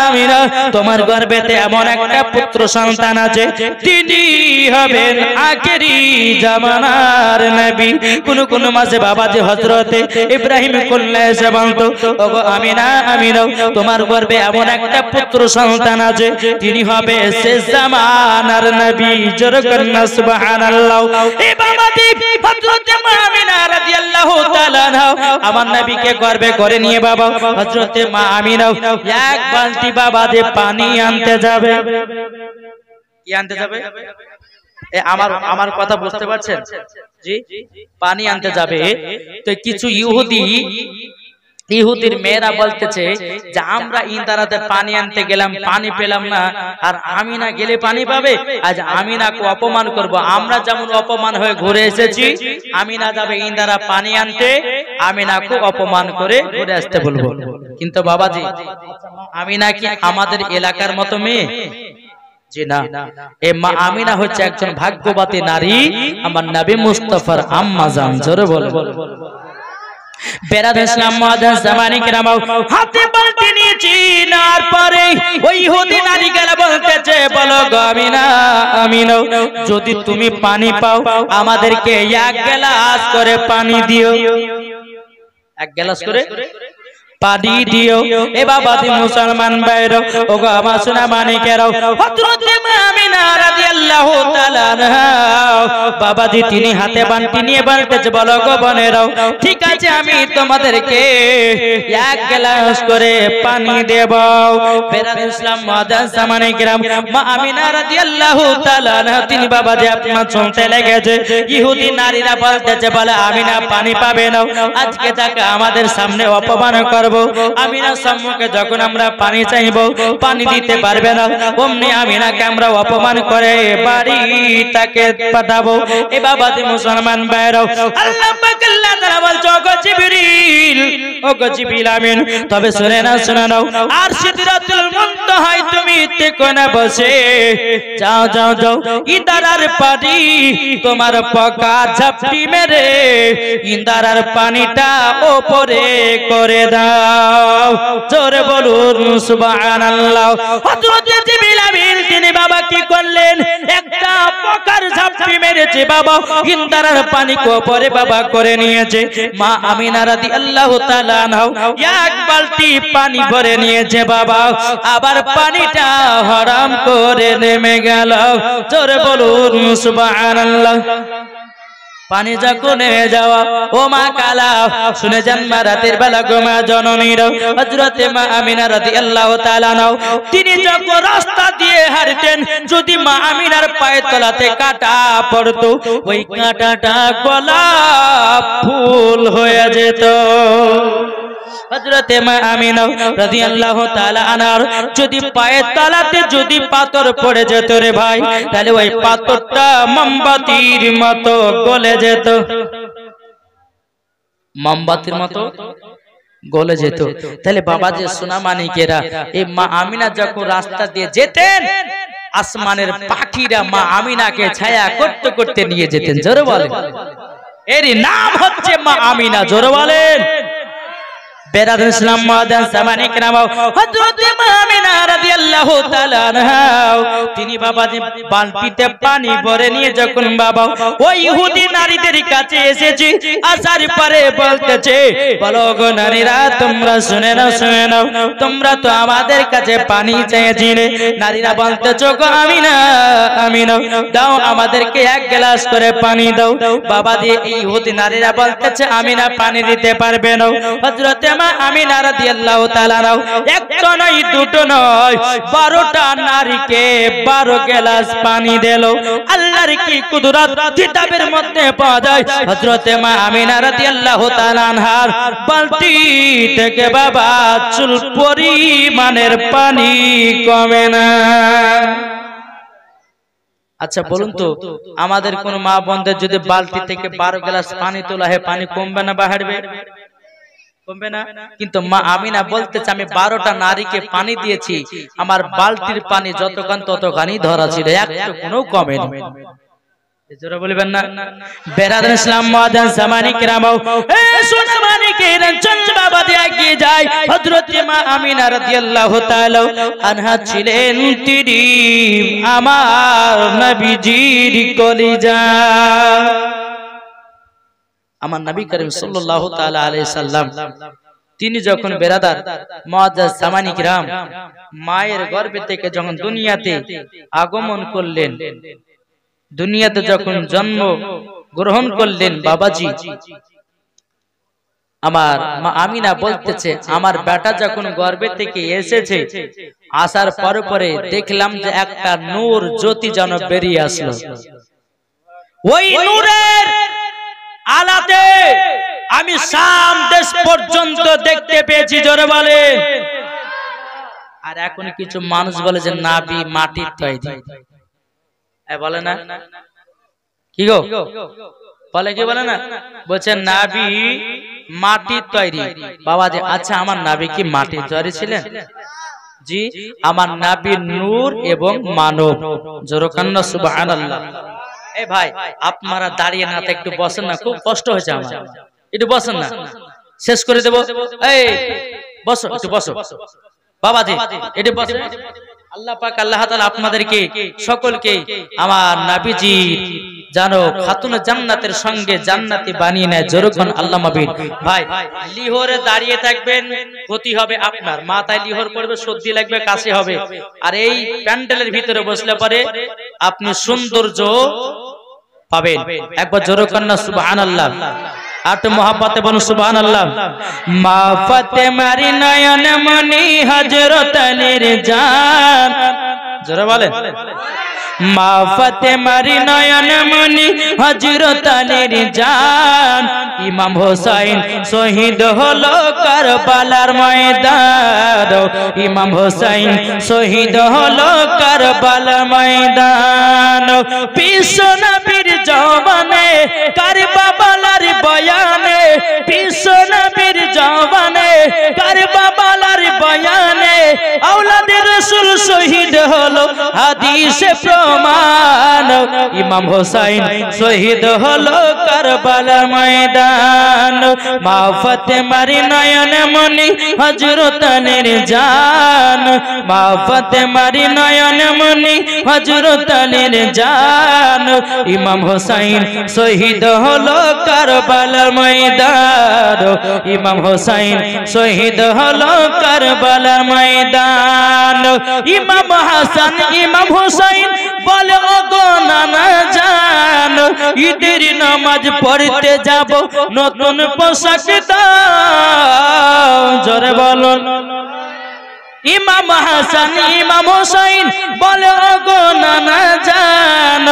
আমিনা তোমার গর্ভেতে এমন একটা পুত্র সন্তান আছে, তিনি হবেন আখেরি জামানার নবী। কোন কোন মাসে বাবাজি হযরত ইব্রাহিম কল্লা এসে বলতো, ওগো আমিনা, আমিনা তোমার গর্ভে এমন একটা পুত্র সন্তান আছে, তিনি হবে শেষ জামানার নবী। জোরে কন্না সুবহানাল্লাহ। এই বাবাজি হযরত আমিনা রাদিয়াল্লাহু তাআলা আমার নবীকে গর্ভে করে নিয়ে বাবা হযরত মা আমিনা এক বালতি বাবা যে পানি আনতে যাবে। কি আনতে যাবে? আমার কথা বুঝতে পারছেন? জি, পানি আনতে যাবে। তো কিছু ইহুদির মেয়েরা বলতেছে যে আমরা ইন্দারাতে পানি আনতে গেলাম, পানি পেলাম না, আর আমিনা গেলে পানি পাবে। আজ আমিনাকে অপমান করব। আমরা যেমন অপমান হয়ে ঘুরে এসেছি, আমিনা যাবে ইন্দারা পানি আনতে, আমিনাকে অপমান করে ঘুরে আসতে বলবো। কিন্তু বাবাজি আমিনা কি আমাদের এলাকার মতো মেয়ে? জি না। এ মা আমিনা হচ্ছে একজন ভাগ্যবতী নারী, আমার নবী মুস্তাফার আম্মা জান। জোরে বল। বেরাদার ইসলাম মাদান জামানি কিরামও, হাতে বালতি নিয়েছি, নার পরে ওই ইহুদি নারী গেলে বলতেছে, বলো গো আমিনা, আমিনা যদি তুমি পানি পাও আমাদেরকে এক গ্লাস করে পানি দিও, এক গ্লাস করে পানি দিও। এ বাবাজি মুসলমান ভাইরা, ওগো আমার সোনা মানিকেরাও, হযরত আমিনা রাদিয়াল্লাহু তাআলা আনহা বাবাজি তিনি হাতে বালতি নিয়ে বলতেছে, বলো গো বোনেরাও, ঠিক আছে আমি তোমাদেরকে এক গ্লাস করে পানি দেব। বেরাদার ইসলাম মাদান জামানে কিরাম, মা আমিনা রাদিয়াল্লাহু তাআলা আনহা তিনি বাবাজি আপনার শুনতে লেগেছে, ইহুদি নারীরা বলতেছে, বলে আমিনা পানি পাবে না, আজকে তাকে আমাদের সামনে অপমান করবে। আমিনার সম্মুখে যখন আমরা পানি চাইবো, পানি দিতে পারবে না, অমনি আমিনাকে আমরা অপমান করে বাড়ি তাকে পাঠাবো। এ বাবাজি মুসলমান ভাইরাও, আল্লাহ পাক আল্লাহ তাআলা বলছে ওগো জিবরিল, ওগো জিবরিল আমিন, তবে শুনে নাও আর সিদরাতুল মুনতাহায় তুমি থেকো না বসে, যাও যাও যাও ইন্দারার পানি তোমার পকা ঝাপটি মেরে ইন্দারার পানিটা ওপরে করে দাও। জোরে বলুন সুবহানাল্লাহ। হযরত জিবরিল আমিন তিনি বাবা কি করলেন, একটা পকার ঝাপটি মেরেছে বাবা, ইন্দারার পানি ওপরে বাবা করে নিয়েছে। মা আমিনা রাদিয়াল্লাহু তাআলা আনহা এক বালতি পানি ভরে নিয়েছে বাবা, আবার পানিটা হারাম করে নেমে গেল। জোরে বলুন সুবহানাল্লাহ। পানি যখন নেমে যাওয়া, ও মা কালা শুনে যান মা রাতের বেলা গো মা জননীর হযরতে মা আমিনা রাদিয়াল্লাহু তাআলা আনহা তিনি যখন রাস্তা দিয়ে হাঁটতেন, যদি মা আমিনার পায়ের তলাতে কাঁটা পড়তো, ওই কাঁটাটা গোলাপ ফুল হয়ে যেত। হযরতে মা আমিনা রাদিয়াল্লাহু তাআলা আনহার যদি পায়ের তলাতে যদি পাথর পড়ে যেত রে ভাই, তাহলে ওই পাথরটা মোমবাতির মতো গলে যেত, মোমবাতির মতো গলে যেত। তাহলে বাবা যে সোনা মানিকেরা, এই মা আমিনা যখন রাস্তা দিয়ে যেতেন, আসমানের পাখিরা মা আমিনাকে ছায়া করতে করতে নিয়ে যেতেন। জোরে বলেন, এর নাম হচ্ছে মা আমিনা। জোরে বলেন। বেরাদুল ইসলাম মাদান সামানি কেরাম, হযরত মা আমিনা রাদিয়াল্লাহু তাআলা আনহা তিনি বাবা যে বালতিতে পানি ভরে নিয়ে যখন বাবা ওই ইহুদি নারীদের কাছে এসেছে, আসার পরে বলতেছে, বলো গো নারীরা তোমরা শুনে নাও, তোমরা তো আমাদের কাছে পানি চেয়েছিলে। নারীরা বলতেছে গো আমিনা দাও আমাদেরকে এক গ্লাস করে পানি দাও। বাবা যে ইহুদি নারীরা বলতেছে আমিনা পানি দিতে পারবে না। হযরত আমিনা রাদিয়াল্লাহু তাআলা একটা নয় দুটো নয় 12টা নারীকে 12 গ্লাস পানি দিল। আল্লাহর কি কুদরত কিতাবের মধ্যে পাওয়া যায়। হযরত মা আমিনা রাদিয়াল্লাহু তাআলা আনহার বালতি থেকে বাবা চুল পরিমাণের পানি কমে না। আচ্ছা বলুন তো, আমাদের কোন মা বোনদের যদি বালতি থেকে 12 গ্লাস পানি তোলা হয়, পানি কমবে না বাড়বে? কমবে না। কিন্তু মা আমিনা বলতেছে আমি 12টা নারীকে পানি দিয়েছি, আমার বালতির পানি যতক্ষণ ততখানি ধরা ছিল, একটু কোনো কমেনি। জোরে বলবেন না। বেরাদুল ইসলাম মাদান সামানি কেরাম, এ সোনা মানিকেরা চল বাবা দিয়ে এগিয়ে যায়। হযরত মা আমিনা রাদিয়াল্লাহু তাআলা আনহা ছিলেন তিনি আমার নবীজির কলিজা। আমার নবী করিম সাল্লাল্লাহু তাআলা আলাইহি সাল্লাম তিনি যখন বেরাদার মুআজ্জাজ সামানি কিরাম মায়ের গর্ভে থেকে যখন দুনিয়াতে আগমন করলেন, দুনিয়াতে যখন জন্ম গ্রহণ করলেন বাবাজি, আমার মা আমিনা বলতেছে আমার বেটা যখন গর্ভে থেকে এসেছে, আসার পরে পরে দেখলাম যে একটা নূর জ্যোতি যেন বেরিয়ে আসলো। ওই নূরের আলাতে আমি শাম দেশ পর্যন্ত দেখতে পেয়েছি। জোরে বলে। আর এখন কিছু মানুষ বলে যে নাবি মাটির তৈরি, বলে না কি গো, বলে কি বলে না, বলছে নাবি মাটির তৈরি। বাবা যে আচ্ছা আমার নাবি কি মাটির তৈরি ছিলেন? জি, আমার নাবি নূর এবং মানব। জোরে কান্না সুবহানাল্লাহ। এই ভাই আপনারা দাঁড়িয়ে না একটু বসেন না, খুব কষ্ট হয়েছে আমার, একটু বসেন না, শেষ করে দেব। এই বসো, একটু বসো বাবাজি, একটু বসো। আল্লাহ পাক আল্লাহ তাআলা আপনাদেরকে সকলকে আমার নবীজি জানো খাতুন জান্নাতের সঙ্গে জান্নাতি বানিয়ে নেয়। জোরকন আল্লাহ মাবিন। ভাই লিহরে দাঁড়িয়ে থাকবেন, ক্ষতি হবে আপনার, মাথায় লিহর পড়বে, সর্দি লাগবে, কাশি হবে। আর এই প্যান্ডেলের ভিতরে বসলে পরে আপনি সৌন্দর্য পাবেন। একবার জোরকন না সুবহানাল্লাহ। আট মোহাব্বতে বলুন সুবহানাল্লাহ। মা ফাতেমার নয়ন মনি হযরত আলীর জান। জোরে বলেন। মা ফাতেমার নয়ন মনি হযরত আলীর জান ইমাম হোসেন শহীদ হলো কারবালার ময়দান ইমাম হোসেন শহীদ হলো কারবালার ময়দান বিশ্ব নবীর জওয়ানে কারবালার বয়ানে বিশ্ব নবীর জওয়ানে কারবালার বয়ানে আওলাদে রাসূল শহীদ হলো হাদিসে প্রমাণ ইমাম হোসেন শহীদ হলো কারবালার ময়দান মা ফাতেমার নয়ন মনি হযরত আলীর জান মা ফাতেমার নয়ন মনি হযরত আলীর জান ইমাম হোসেন শহীদ হলো কারবালার ময়দান ইমাম হোসেন শহীদ হলো কারবালার ময়দান ইমাম হাসান ইমাম হোসেন বলে ও গো নানা জান ঈদের নামাজ পড়তে যাব নতুন পোশাক দাও জোরে বলুন ইমাম হাসান ইমাম হোসেন বলে ও গো নানা জান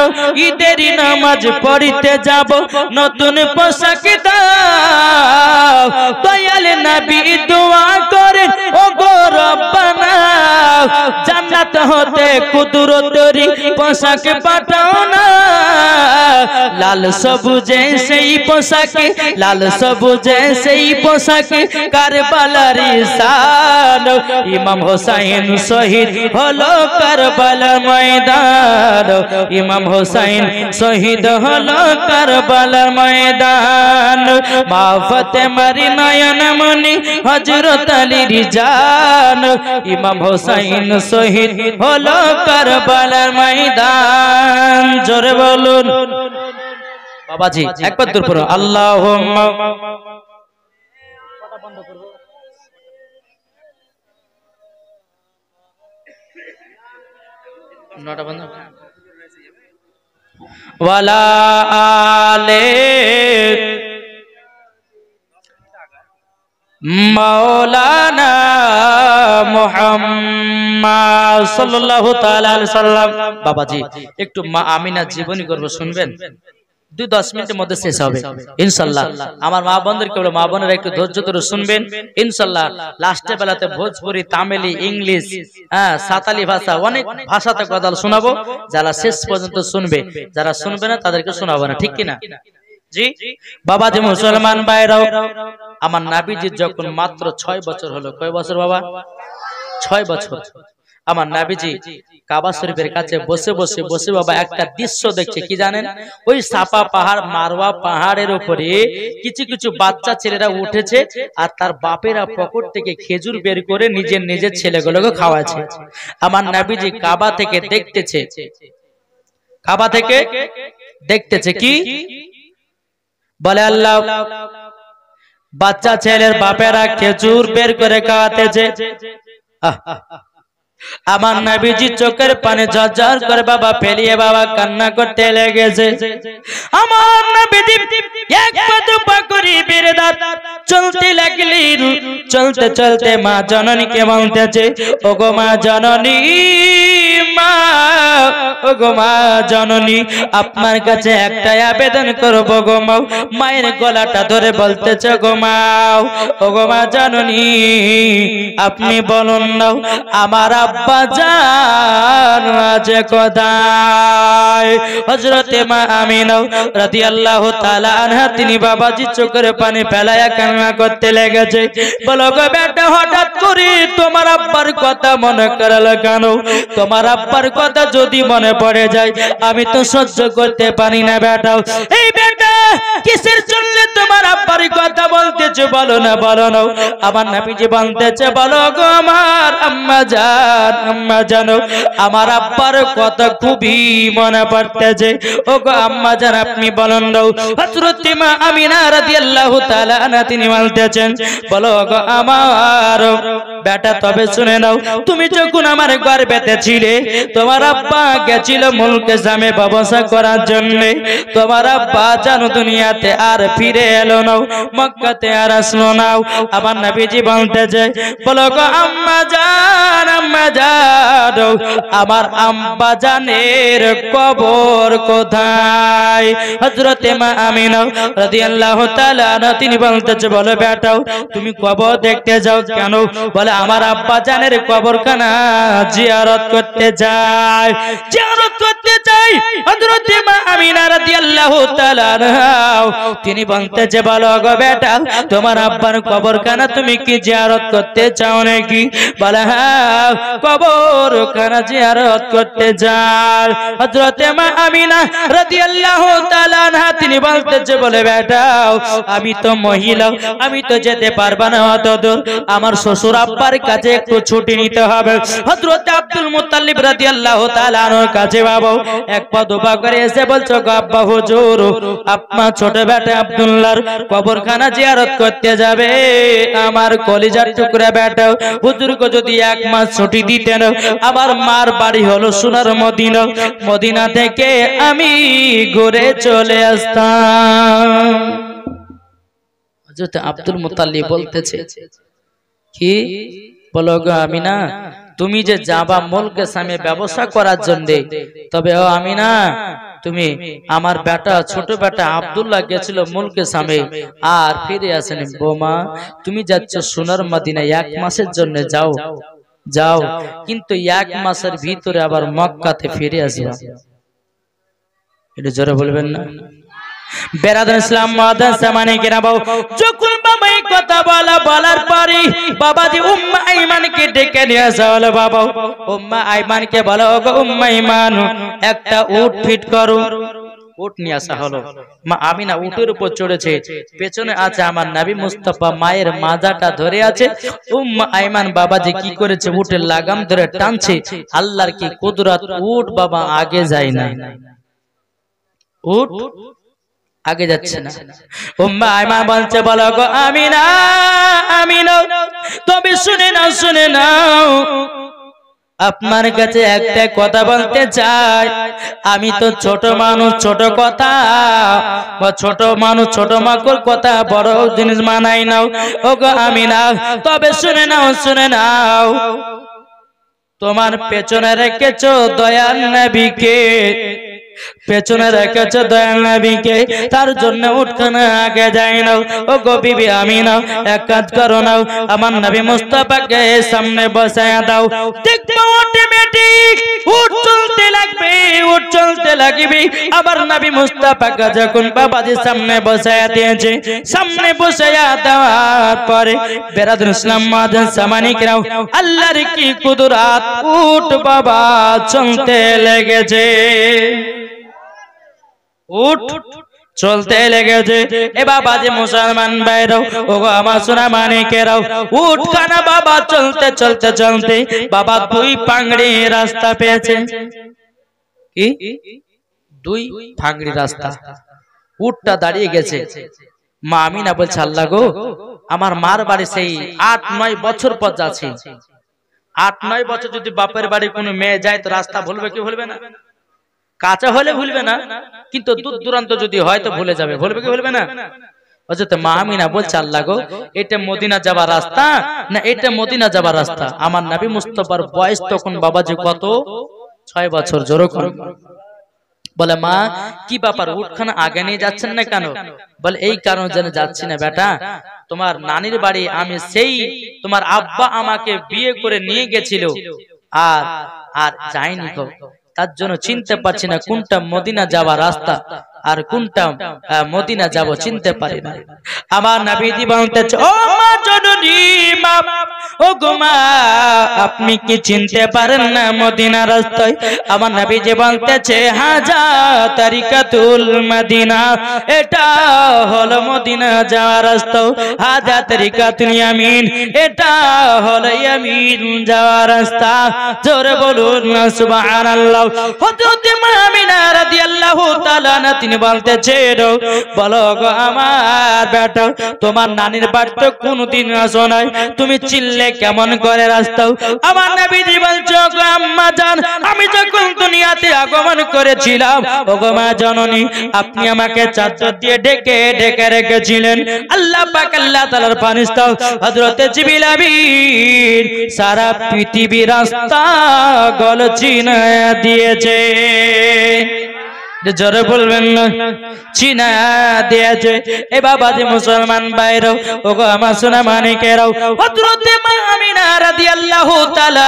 ঈদের নামাজ পড়তে যাব নতুন পোশাক দাও দয়াল নবী দোয়া করেন ও গো রব্বানা জান্নাত হতে কুদরতেরি পোশাক পাঠাও না লাল সবুজে সেই পোশাকে লাল সবুজে সেই পোশাকে কারবালার শান ইমাম হোসেন শহীদ হলো কারবালার ময়দান ইমাম হোসেন শহীদ হলো কারবালার ময়দান মা ফাতেমার নয়ন মনি হযরত আলীর জান ইমাম হোসেন শহীদ হলো কারবালার ময়দান জোরে বলুন বাবাজি একবার দূর পড়ো আল্লাহুম্মা নটা বন্ধ ওয়ালা আলে মাওলানা মুহাম্মদ সাল্লাল্লাহু তাআলা আলাইহি সাল্লাম বাবাজি একটু মা আমিনা জীবনী গর্ব শুনবেন 2-10 মিনিটের মধ্যে শেষ হবে ইনশাআল্লাহ আমার মা বোনদেরকে বলে মা বোনেরা একটু ধৈর্য ধরে শুনবেন ইনশাআল্লাহ লাস্টের বেলাতে ভোজপুরি তামিলি ইংলিশ সাঁওতালি ভাষা অনেক ভাষাতে কথা শোনাবো যারা শেষ পর্যন্ত শুনবে যারা শুনবে না তাদেরকে শোনাবো না ঠিক কি না জি বাবাজি মুসলমান ভাইরাও আমার নবীজি যখন মাত্র 6 বছর হলো কয় বছর বাবা 6 বছর আমার নবীজি কাবা শরীফের কাছে বসে বসে বসে বাবা একটা দৃশ্য দেখছে কি জানেন ওই সাফা পাহাড় মারওয়া পাহাড়ের উপরে কিছু কিছু বাচ্চা ছেলেরা উঠেছে আর তার বাপেরা পকেট থেকে খেজুর বের করে নিজের নিজের ছেলেগুলোকে খাওয়াচ্ছে আমার নবীজি কাবা থেকে দেখতেছে কি বলে আল্লাহ বাচ্চা ছেলের বাপেরা খেজুর বের করে খাওয়াতেছে আমার নবীজি চোখের পানি ঝরঝর করে বাবা ফেলিয়ে বাবা কান্না করতে লেগেছে আমার নবীজি এক পা দুপা করে বিরদাত চলতে লাগলেন চলতে চলতে মা জননীকে বলতেছে ওগো মা জননী মা ওগো মা জননী আপনার কাছে একটা আবেদন করব গো মা মায়ের গলাটা ধরে বলতেছে গো মা ওগো মা জননী আপনি বলুন না আমার আব্বা জান আছে কোথায় হযরতে মা আমিনা রাদিয়াল্লাহু তাআলা আনহা তিনি বাবাজি চোখের পানি ফেলায়া কান্না করতে লেগেছে বলো গো বেটা হঠাৎ করে তোমার আব্বার কথা মনে করলে কেন তোমার আব্বার কথা যদি মনে পড়ে যায় আমি তো সহ্য করতে পারি না বেটা এই বেটা কিসের জন্য তোমার আব্বার কথা বলতেছো বলো না আমার নবীজি বলতেছে বলো গো আমার আম্মা জান আমার আব্বার কথা খুবই মনে পড়ে করতেছে। ওগো আম্মা জান আপনি বলেন দাও। হযরত মা আমিনা রাদিয়াল্লাহু তাআলা আনহা তিনি বলতেছেন, বলো ওগো আমার বেটা তবে শুনে নাও, তুমি যখন আমার গর্ভেতে ছিলে তোমার আব্বা গেছিল মুলকে জামে ব্যবসা করার জন্য। তোমার আব্বা জানো দুনিয়াতে আর ফিরে এলো না, মক্কাতে আর আসলো না। আমার নবীজি বলতেছে, বলো গো আম্মা জান, আম্মা জান আমার আম্মা জানের কবর কোথায়? হযরত মা আমিনা রাদিয়াল্লাহু তাআলা আনহা তিনি বলতেছে, বলো বেটাও তুমি কবর দেখতে যাও কেন? বলে আমার আব্বা জানের কবরখানা জিয়ারত করতে যায়, জিয়ারত করতে যাই। হযরত মা আমিনা রাদিয়াল্লাহু তাআলা আনহা তিনি বলতেছে, বলো গো বেটা তোমার আব্বার কবরখানা তুমি কি জিয়ারত করতে চাও নাকি? বলে হ্যাঁ কবরখানা জিয়ারত করতে যায়। হযরত মা আমিনা রাদিয়াল্লাহু তাআলা আনহা তিনি বলতেছে, বলে বেটা আমি তো মহিলা, আমি তো যেতে পারবো না, অতদূর আমার শ্বশুর আব্বার কাছে একটু ছুটি নিতে হবে। হযরত আব্দুল মুত্তালিব রাদিয়াল্লাহু তাআলা আনহুর কাছে বাবা এক পা দুপা করে এসে বলছো, গো আব্বা হুজুর আপনার ছোট বেটা আব্দুল্লাহর কবরখানা জিয়ারত করতে যাবে, আমার কলিজার টুকরা বেটা হুজুরকে যদি এক মাস ছুটি দিতেন, আমার মার বাড়ি হলো সোনার মদিনা, মদিনা থেকে আমি ঘুরে চলে আসতাম। হযরত আব্দুল মুত্তালিব বলতেছে, কি বলো গো আমিনা তুমি যে যাবা মুলকে সামে ব্যবসা করার জন্য, তবে ও আমিনা তুমি আমার বেটা ছোট বেটা আব্দুল্লাহ গেছিল মুলকে সামে আর ফিরে আসেনি। বোমা তুমি যাচ্ছ সোনার মদিনা, এক মাসের জন্য যাও যাও, কিন্তু এক মাসের ভিতরে আবার মক্কাতে ফিরে আসবা। এটা জোরে বলবেন না? বেরাদার ইসলাম মাদ্রাসা মানে কিনা বাবু যখন বাবা এই কথা বলার পরে বাবাজি উম্মে আইমানকে ডেকে নিয়ে আসা হলো। বাবা উম্মে আইমানকে বলো, গো উম্মে আইমান একটা উট ফিট করো। উট নিয়ে আসা হলো। মা আমিনা উটের উপর চড়েছে, পেছনে আছে আমার নবী মুস্তাফা, মায়ের মাজাটা ধরে আছে। উম্মে আইমান বাবাজি কি করেছে, উটের লাগাম ধরে টানছে। আল্লাহর কি কুদরত, উট বাবা আগে যায় না, উট আগে যাচ্ছে না। উম্মে আইমান বলছে, বলো গো আমিনা, আমিনা তবে শুনে নাও, শুনে নাও আপনার কাছে একটা কথা বলতে চাই। আমি তো ছোট মানুষ, ছোট কথা বা ছোট মানুষ ছোট মাকড় কথা বড় জিনিস মানাই নাও। ও গো আমিনা তবে শুনে নাও, শুনে নাও তোমার পেছনে রেখেছো দয়াল নবীকে, পেছনে রেখেছো দয়াল নবীকে, তার জন্য উঠখানা আগে যায় না। ও গো বিবি আমিনা এক কাজ করো নাও, আমার নবী মুস্তাফাকে সামনে বসায়া দাও, দেখবে অটোমেটিক উঠ চলতে লাগবে, উঠ চলতে লাগবে। আবার নবী মুস্তাফাকে যখন বাবাজি সামনে বসায়া দিয়েছে, সামনে বসায়া দেওয়ার পরে বেরাদুল ইসলাম মাদ্রাসা মানিকরাও আল্লাহর কি কুদরত, উঠ বাবা চলতে লেগেছে, উঠ চলতে লেগেছে। এ বাবা যে মুসলমান ভাইরাও, ও আমার সোনা মানিকেরাও, উঠ খানা বাবা চলতে চলতে চলতে বাবা দুই পাংড়ি রাস্তা পেয়েছে। কি দুই পাংড়ি রাস্তা? উঠটা দাঁড়িয়ে গেছে। মা আমিনা বলছে, আল্লাহ গো আমার মার বাড়ি সেই ৮-৯ বছর পর যাচ্ছে। ৮-৯ বছর যদি বাপের বাড়ি কোনো মেয়ে যায় তো রাস্তা ভুলবে কি ভুলবে না? কাঁচা হলে ভুলবে না, কিন্তু দূর দূরান্ত যদি হয় তো ভুলে যাবে, ভুলবে কি ভুলবে না? অযথা মা আমিনা বলছে, আল্লাহ গো এটা মদিনা যাবার রাস্তা না, এটা মদিনা যাবার রাস্তা। আমার নবী মুস্তাফার বয়স তখন বাবাজি কত? ৬ বছর। জোরে করো। বলে মা কি ব্যাপার, উঠখানা আগে নিয়ে যাচ্ছেন না কেন? বলে এই কারণ যেন যাচ্ছি না বেটা, তোমার নানির বাড়ি আমি সেই তোমার আব্বা আমাকে বিয়ে করে নিয়ে গেছিল আর আর যাইনি গো, তার জন্য চিনতে পারছি না কোনটা মদিনা যাওয়ার রাস্তা আর কোনটা মদিনা যাব চিনতে পারি না। আমার নবীজি বলতেছে, ও মা জননী, মা ও গো মা আপনি কি চিনতে পারেন না মদিনা রাস্তায়? আমার নবীজি বলতেছে, হাজা তারিকাতুল মদিনা, এটা হলো মদিনা যাওয়ার রাস্তা। হাজা তারিকাতুল ইয়ামিন, এটা হলো ইয়ামিন যাওয়ার রাস্তা। জোরে বলুন না সুবহানাল্লাহ। হযরত মা আমিনা রাদিয়াল্লাহু তাআলা না তিনি বলতেছেন বলো গো আমার বেটা তোমার নানির বাড়ি তো কোনদিন আসো নাই তুমি চিল্লে কেমন করে রাস্তাও আমার নবীজি বলছো গো আম্মা জান আমি যখন দুনিয়াতে আগমন করেছিলাম ও গো মা জননী আপনি আমাকে চাদর দিয়ে ঢেকে ঢেকে রেখেছিলেন আল্লাহ পাক আল্লাহ তাআলার ফেরেশতা হযরত জিবরিল আমিন সারা পৃথিবী রাস্তা গল চিনায়া দিয়েছে জোরে বলবেন না চিনা দিয়েছে এ বাবা যে মুসলমান ভাইরা ওগো আমার সোনা মানিকেরাও হযরত মা আমিনা রাদিয়াল্লাহু তাআলা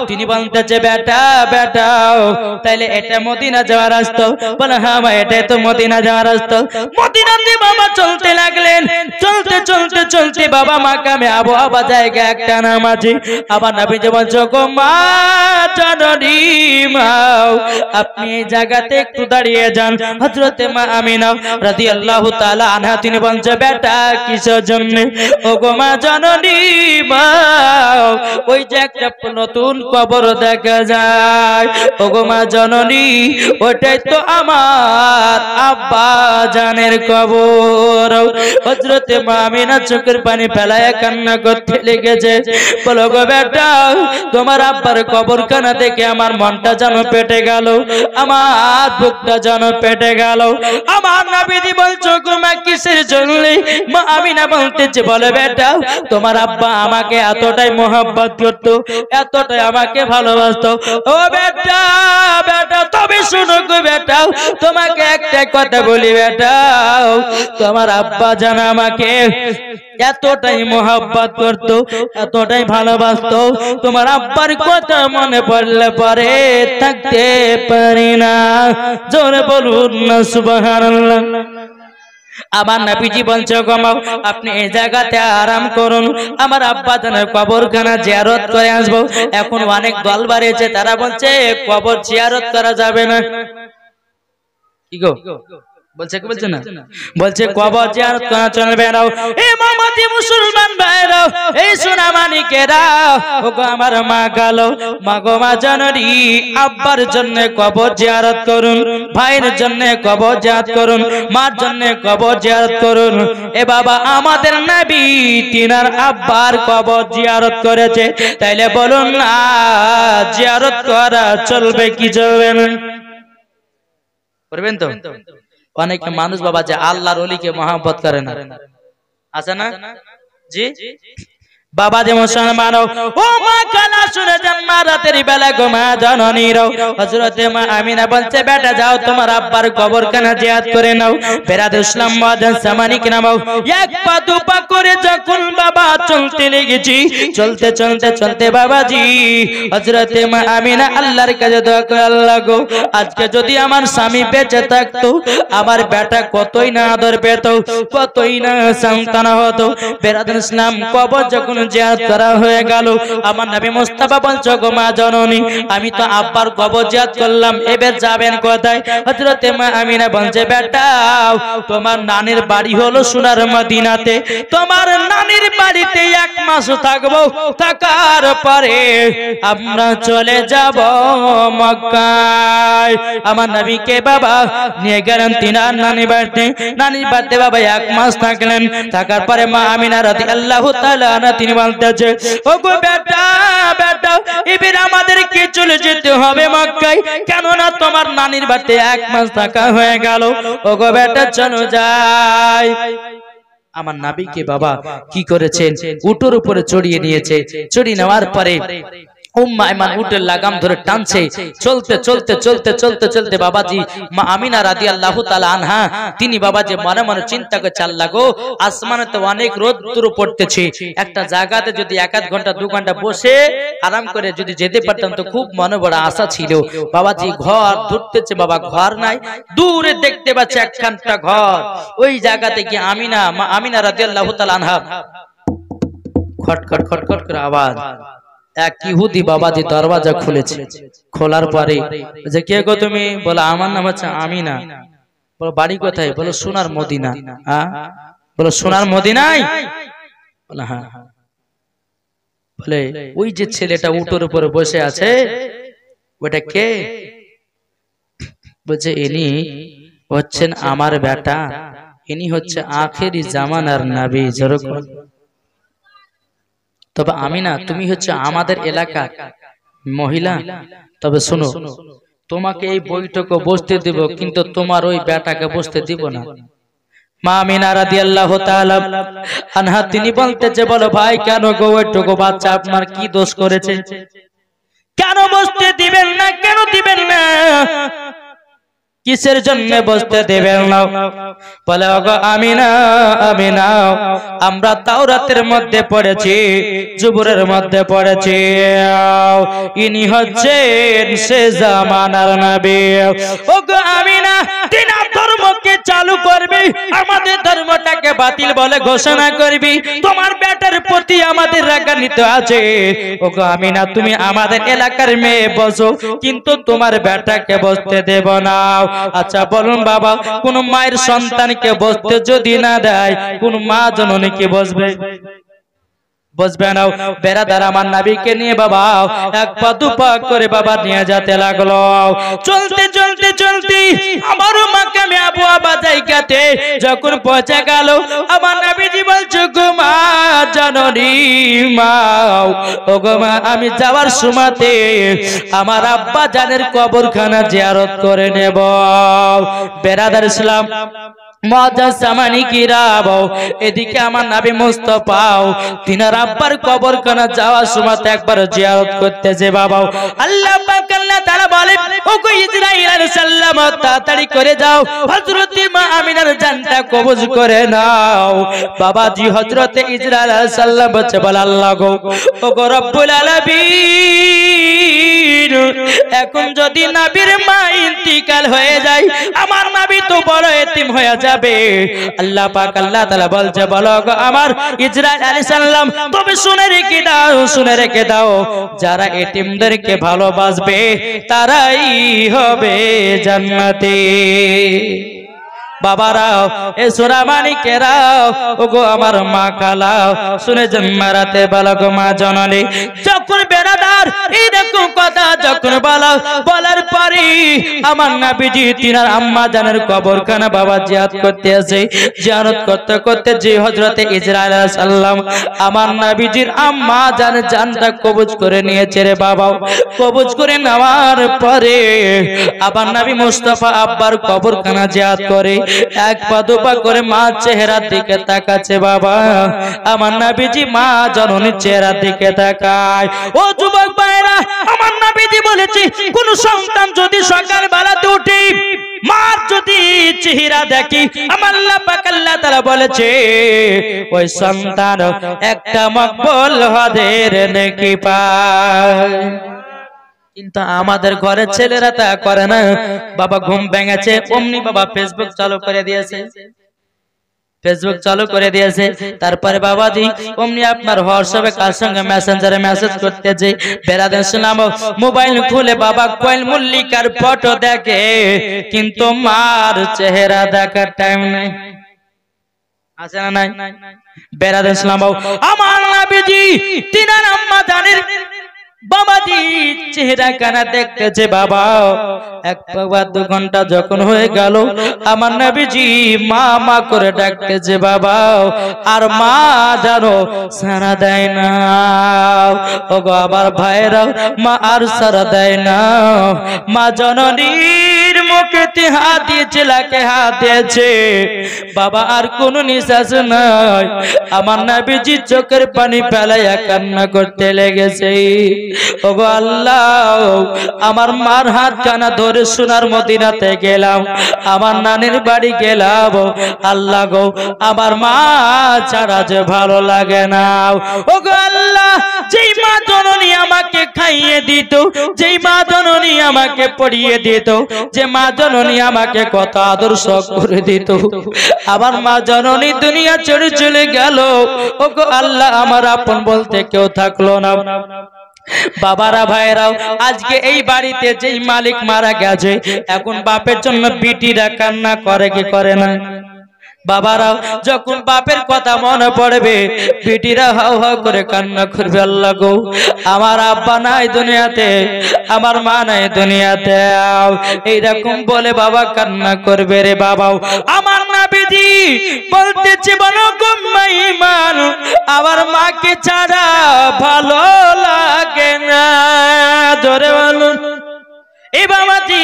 তিনি বলতেছে বেটা বেটা তাইলে এটা মদিনা যাওয়ার রাস্তা বলে হ্যাঁ ভাই এটা তো মদিনা যাওয়ার রাস্তা মদিনাতে বাবা চলতে লাগলেন চলতে চলতে চলতে বাবা মাকামে আবহাওয়া জায়গা একটা নাম আছে আবার নবীজি বলছো গো মা জননী মা আপনি এই জায়গাতে একটু দাঁড়িয়ে যান হযরত মা আমিনা রাদিয়াল্লাহু তাআলা আনহা তিনি বলছে বেটা কিসের জন্য ওগো মা জননী মা ওই যে একটা নতুন কবর দেখা যায় ওগো মা জননী ওটাই তো আমার আব্বা জানের কবর হযরত মা আমিনা চোখের পানি ফেলায় কান্না করতে লেগেছে বলো গো বেটা তোমার আব্বার কবরখানা দেখে আমার মনটা যেন পেটে গেল আমার বুকটা যেন পেটে গেল আমার নবীজি বলছো গো মা কিসের জন্য মা আমিনা বলতেছে বলে বেটা তোমার আব্বা আমাকে এতটাই মোহাব্বত করতো এতটাই আমাকে ভালোবাসতো ও বেটা বেটা তবে শুনো গো বেটা তোমাকে একটা কথা বলি বেটা তোমার আব্বা জান আমাকে এতটাই মোহাব্বত করতো এতটাই ভালোবাসতো তোমার আব্বার কথা মনে পড়লে পরে থাকতে পারি না জোরে বলুন না সুবহানাল্লাহ আমার নবীজি বলছে গো মা আপনি এই জায়গাতে আরাম করুন আমার আব্বা জানের কবরখানা জিয়ারত করে আসবো এখন অনেক দল বাড়িয়েছে তারা বলছে কবর জিয়ারত করা যাবে না কি গো বলছে কি বলছে না বলছে কবর জিয়ারত করা চলবে না এই মামাতি মুসলমান ভাইরা এই সোনা মানিকেরা ওগো আমার মা গেল মা গো মা জননী আব্বার জন্য কবর জিয়ারত করুন ভাইয়ের জন্য কবর জিয়ারত করুন মার জন্য কবর জিয়ারত করুন এ বাবা আমাদের নবী তিনার আব্বার কবর জিয়ারত করেছে তাইলে বলুন না জিয়ারত করা চলবে কি চলবে না করবেন তো অনেক মানুষ বাবা যে আল্লাহর ওলিকে মহব্বত করে না আছে না জি বাবা যে মুসলমান ও মা কালা শুনে যান মা রাতের বেলা গো মা জননীর হযরত মা আমিনা বলছে বেটা যাও তোমার আব্বার কবরখানা জিয়ারত করে নাও বেরাদ ইসলাম মাদান সামানিক নামাও এক পা দু পা করে যখন বাবা চলতে লেগেছি চলতে চলতে চলতে বাবাজি হযরত মা আমিনা আল্লাহর কাছে দোয়া করে আল্লাহ গো আজকে যদি আমার স্বামী বেঁচে থাকতো আমার বেটা কতই না আদর পেত কতই না সন্তান হতো বেরাদ ইসলাম কবর যখন জিয়ারত করা হয়ে গেল আমার নবী মুস্তাফা বলছো গো মা জননী আমি তো আব্বার কবর জিয়ারত করলাম এবার যাবেন কোথায় হযরত মা আমিনা বলছে বেটা তোমার নানির বাড়ি হলো সোনার মদিনাতে তোমার নানির বাড়িতে এক মাস থাকবো থাকার পরে আমরা চলে যাব মক্কায় আমার নবীকে বাবা নিয়ে গেলেন তিনার নানির বাড়িতে বাবা এক মাস থাকলেন থাকার পরে মা আমিনা রাদিয়াল্লাহু তাআলা আনহা তিনি বলতেছে ওগো বেটা বেটা এবার আমাদেরকে চলে যেতে হবে মক্কায় কেন না তোমার নানির বাড়িতে এক মাস থাকা হয়ে গেল ওগো বেটা চলো যাই আমার নবীকে বাবা কি করেছেন উটের উপরে চড়িয়ে নিয়েছে চড়িয়ে নেওয়ার পরে উম্মা আইমান উটের লাগাম ধরে টানছে চলতে চলতে চলতে চলতে চলতে বাবাজি মা আমিনা রাদিয়াল্লাহু তাআলা আনহা তিনি বাবাজি মনে মনে চিন্তা করে চাল লাগো আসমানে তো অনেক রোদ্দুর পড়তেছে একটা জায়গাতে যদি 1 ঘন্টা 2 ঘন্টা বসে আরাম করে যদি যেতে পারতাম তো খুব মনে বড় আশা ছিল বাবাজি ঘর ধরতেছে বাবা ঘর নাই দূরে দেখতে পাচ্ছে একখানটা ঘর ওই জায়গাতে কি আমিনা মা আমিনা রাদিয়াল্লাহু তাআলা আনহা খটখট খটখট করে আওয়াজ এক ইহুদি বাবাজি দরওয়াজা খুলেছে খোলার পরে যে কে গো তুমি বলে আমার নাম হচ্ছে আমিনা বলো বাড়ি কোথায় বলো সোনার মদিনা হ্যাঁ বলো সোনার মদিনায় বলে হ্যাঁ বলে ওই যে ছেলেটা উটের উপরে বসে আছে ওটা কে বলছে ইনি হচ্ছেন আমার বেটা, ইনি হচ্ছে আখেরি জামানার নবী। যেরকম তবে আমিনা তুমি হচ্ছে আমাদের এলাকার মহিলা, তবে শোনো তোমাকে এই বৈঠকে বসতে দিব, কিন্তু তোমার ওই বেটাকে বসতে দিব না। মা আমিনা রাদিয়াল্লাহু তাআলা আনহা তিনি বলতেছে, বলো ভাই কেন গো, ওইটুকু বাচ্চা আপনার কি দোষ করেছে, কেন বসতে দিবেন না, কেন দিবেন না, কিসের জন্য বসতে দেবেন না? বলে ওগো আমিনা, আমিনা আমরা তাওরাতের মধ্যে পড়েছি, জুবুরের মধ্যে পড়েছি, ইনি হচ্ছেন সে জামানার নবী। ওগো আমিনা তিন ধর্মকে চালু করবি, আমাদের ধর্মটাকে বাতিল বলে ঘোষণা করবি, তোমার বেটার প্রতি আমাদের রাগান্বিত আছে। ওগো আমিনা তুমি আমাদের এলাকার মেয়ে বসো, কিন্তু তোমার বেটাকে বসতে দেব না। আচ্ছা বলুন বাবা, কোন মায়ের সন্তানকে বসতে যদি না দেয়, কোন মা জননীকে বসবে? বসবে না। বেরাদার আমার নবীকে নিয়ে বাবা এক পা দু পা করে বাবা নিয়ে যেতে লাগলো। চলতে চলতে চলতে আমার মাকামে আবু আবা জায়গাতে যখন পৌঁছে গেল, আমার নবীজি বলছে গো মা জননী, মা ও গো মা আমি যাওয়ার সময়তে আমার আব্বা জানের কবরখানা জিয়ারত করে নেব। বেরাদার ইসলাম এদিকে আমার নবী মুস্তাফা তিনার আব্বার কবরখানা যাওয়ার সময় একবার জিয়ারত করতেছে বাবা। আল্লাহ পাক আল্লাহ তাআলা বলে, ওগো ইসরাঈল আলাইহিস সালাম তাড়াতাড়ি করে যাও, হযরত মা আমিনার জানটা কবজ করে নাও। বাবাজি হযরত ইসরাঈল আলাইহিস সালাম বলছে, বলে আল্লাহ গো, ওগো রব্বুল আলামিন এখন যদি নবীর মা ইন্তিকাল হয়ে যায়, আমার নবী তো বড় এতিম হয়ে যায় যাবে। আল্লাহ পাক আল্লাহ তাআলা বলছে, বলো গো আমার ইসরাঈল আলাইহিস সালাম তুমি শুনে রেখে দাও, শুনে রেখে দাও, যারা এতিমদেরকে ভালোবাসবে তারাই হবে জান্নাতে। বাবারাও এ সোনা মানিকেরাও, ওগো আমার মা খালাও, শুনে জন্মারাতে বলো গো মা জননী। যখন বেরাদার এরকম কথা যখন বলার পরে আমার নবীজি তিনার আম্মা জানের কবরখানা বাবা জিয়ারত করতে আসে। জিয়ারত করতে করতে যে হযরতে ইসরাঈল আলাইহিস সালাম আমার নবীজির আম্মা জানের জানটা কবজ করে নিয়েছে রে বাবা। কবজ করে নেওয়ার পরে আবার নবী মুস্তাফা আব্বার কবরখানা জিয়ারত করে এক পা দু পা করে মা চেহারার দিকে তাকাচ্ছে বাবা। আমার নবীজি মা জননীর চেহারার দিকে তাকায়। ও যুবক ভাইরা, আমার নবীজি বলেছে, কোন সন্তান যদি সকাল বেলাতে উঠে মার যদি চেহারা দেখি, আমার আল্লাহ পাক আল্লাহ তাআলা বলেছে ওই সন্তান একটা মকবুল হজের নেকি পায়। কিন্তু আমাদের ঘরের ছেলেরা তা করে না। বাবা ঘুম ভেঙেছে অমনি বাবা ফেসবুক চালু করে দিয়েছে, ফেসবুক চালু করে দিয়েছে। তারপরে বাবাজি অমনি আপনার হোয়াটসঅ্যাপে কার সঙ্গে মেসেঞ্জারে মেসেজ করতেছে। বেরাদার ইসলাম মোবাইল খুলে বাবা কোয়েল মল্লিকার ফটো দেখে, কিন্তু মার চেহারা দেখার টাইম নেই, আছে না নাই? বেরাদার ইসলাম আমার নবীজি তিনার আম্মা জানের বাবাজি চেহারা কানা দেখতেছে বাবা। এক বা দু ঘন্টা যখন হয়ে গেল, আমার নবীজি মা মা করে ডাকতেছে বাবা, আর মা জানো সারা দেয় না। ওগো আবার ভাইরা মা আর সারা দেয় না। মা জননীর মুখে হাত দিয়েছে, লাকে হাত দিয়েছে বাবা, আর কোন নিঃশ্বাস নাই। আমার নবীজি চোখের পানি ফেলাইয়া কান্না করতে লেগেছে। ওগো আল্লাহ, আমার মার হাত কানা ধরে সোনার মদিনাতে গেলাম, আমার নানির বাড়ি গেলাম। আল্লাহ গো, আমার মা ছাড়া যে ভালো লাগে না। ওগো আল্লাহ, যেই মা জননী আমাকে খাইয়ে দিত, যেই মা জননী আমাকে পড়িয়ে দিত, যে মা জননী আমাকে কত আদর্শ করে দিত, আমার মা জননী দুনিয়া ছেড়ে চলে গেল। ওগো আল্লাহ, আমার আপন বলতে কেউ থাকলো না। বাবারা ভাইরাও, আজকে এই বাড়িতে যেই মালিক মারা গেছে, এখন বাপের জন্য বিটিরা কান্না করে কি করে না? বাবারা যখন বাপের কথা মনে পড়বে বেটিরা হাউ হাউ করে কান্না করবে আল্লাহ গো আমার আব্বা নাই দুনিয়াতে আমার মা নাই দুনিয়াতে এইরকম বলে বাবা কান্না করবে রে বাবা আমার নবীজি বলতেছে বলো গো মাইমান আমার মাকে ছাড়া ভালো লাগে না জোরে বলুন এই বাবাজি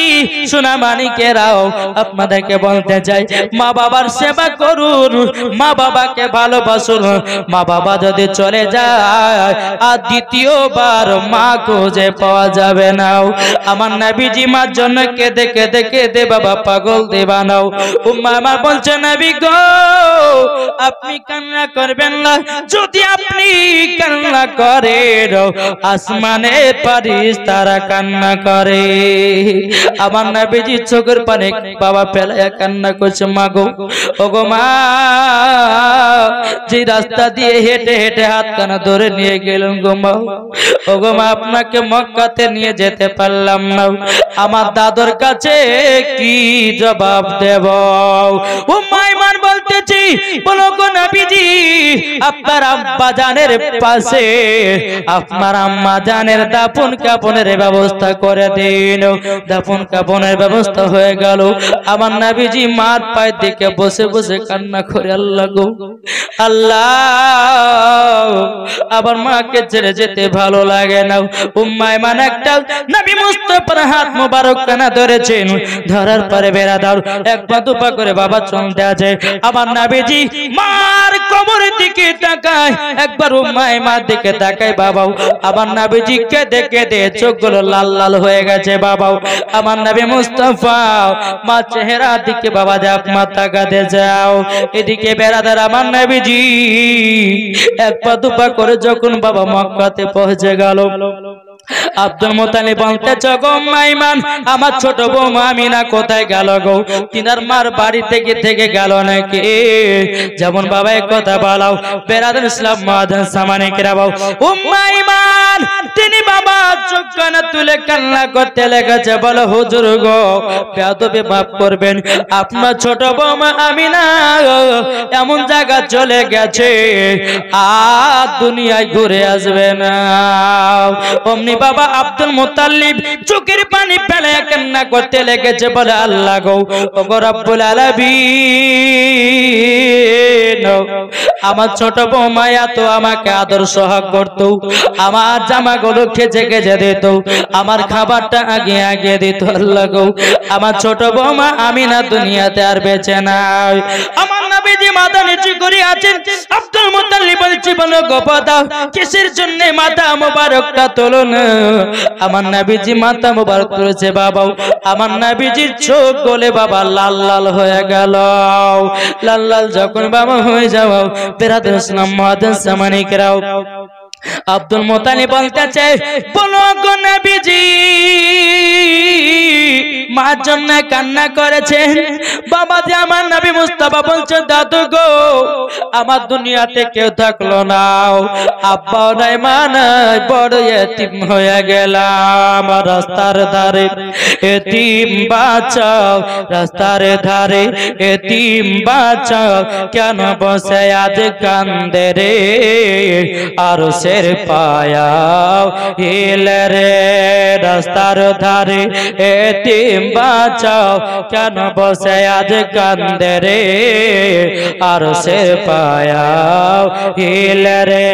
সোনা মানিকেরাও আপনাদেরকে বলতে চাই মা বাবার সেবা করুন মা বাবাকে ভালোবাসুন মা বাবা যদি চলে যায় আর দ্বিতীয়বার মা খুঁজে পাওয়া যাবে না আমার নবীজি মার জন্য কেঁদে কেঁদে কেঁদে বাবা পাগল দেবানাও উম্মা আমার বলছে নবী গো আপনি কান্না করবেন না যদি আপনি কান্না করেন আসমানে ফারিস্তারা কান্না করে আমার নবীজি চোখের পানি বাবা ফেলায়া কান্না করছে মা গো ওগো মা যে রাস্তা দিয়ে হেঁটে হেঁটে হাত কানা ধরে নিয়ে গেলেন গো মা ওগো মা আপনাকে মক্কাতে নিয়ে যেতে পারলাম না আমার দাদর কাছে কি জবাব দেব ও মাইমান বলতেছি বলো গো নবীজি আপনার আব্বা জানের পাশে আপনার আম্মা জানের দাফন কাফনের ব্যবস্থা করে দিন দাফন কাফনের ব্যবস্থা হয়ে গেল আমার নবীজি মার পায়ের দিকে বসে বসে কান্না করে আল্লাহ গো আল্লাহ আবার মাকে ছেড়ে যেতে ভালো লাগে না উম্মা ইমান একটা নবী মুস্তাফার হাত মোবারক কানা ধরেছেন ধরার পরে বেড়া দাও এক পা দুপা করে বাবা চলতে আছে আমার নবীজি মার কবরের দিকে তাকায় একবার উম্মা ইমার দিকে তাকায় বাবা আমার নবীজি কেঁদে কেঁদে চোখগুলো লাল লাল হয়ে গেছে বাবা আমার নবী মুস্তাফা মা চেহারা দিকে বাবা যা মা তাকাতে যাও এদিকে বেড়াদার আমার নবীজি এক পা দুপা করে যখন বাবা মক্কাতে পৌঁছে গেল আব্দুল মুত্তালিব বলতেছে গো মাইমান আমার ছোট বৌমা আমিনা কোথায় গেল গো তিনার মার বাড়ি থেকে গেল নাকি যেমন বাবা এক কথা বলাও বেরাদার ইসলাম মাদান সামানে কিরাবাও ও মাইমান তিনি বাবা চোখ কানা তুলে কান্না করতে লেগেছে বলো হুজুর গো বেয়াদবি মাফ করবেন আপনার ছোট বৌমা আমিনা এমন জায়গা চলে গেছে আর দুনিয়ায় ঘুরে আসবে না অমনি বাবা আব্দুল মুত্তালিব চোখের পানি ফেলে কান্না করতে লেগেছে বলে আল্লাহ গো ওগো রব্বুল আলামিন আমার ছোট বৌমা তো আমাকে আদর সহগ করত আমার জামাগুলো খেচে খেচে দিত আমার খাবারটা আগে আগে দিত আল্লাহ গো আমার ছোট বৌমা আমিনা দুনিয়াতে আর বেঁচে নাই আমার নবীজি মাথা নিচু করে আছেন আব্দুল মুত্তালিব বলছি বলো গো দাও কিসের জন্য মাথা মোবারকটা তোলো না আমার নবীজি মাথা মোবারক তুলেছে বাবা আমার নবীজির চোখ গলে বাবা লাল লাল হয়ে গেল লাল লাল যখন বাবা হয়ে যাও বেরাদার ইসলাম মাদান সামানে কিরাও আব্দুল মুত্তালিব বলতেছে বলো গো নবীজি মার জন্য কান্না করেছেন বাবা যে আমার নবী মুস্তাফা বলছে দাদু গো আমার দুনিয়াতে কেউ থাকলো না আব্বা নাই মা নাই বড় এতিম হয়ে গেলাম রাস্তার ধারে এতিম বাঁচাও রাস্তার ধারে এতিম বাঁচাও কেন বসে আজ কান্দে রে আর সের পায়াও হিলে রে রাস্তার ধারে এতিম বাঁচাও কেন বসে আজ কান্দে রে আর সে পায়াও হিলে রে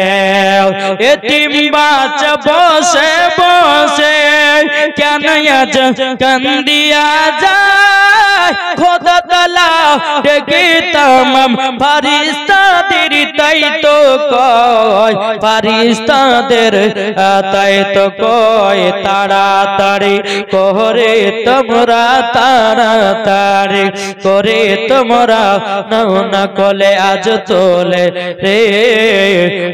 এতিম বাঁচা বসে বসে কেন আজ কান্দিয়া যায় খোদা তাআলা ডেকে তামাম ফারিস্তাদের তাই তো কয় ফারিস্তাদের তাই তো কয় তাড়াতাড়ি করে তোমরা তাড়াতাড়ি করে তোমরা নাও না কোলে আজ তোলে রে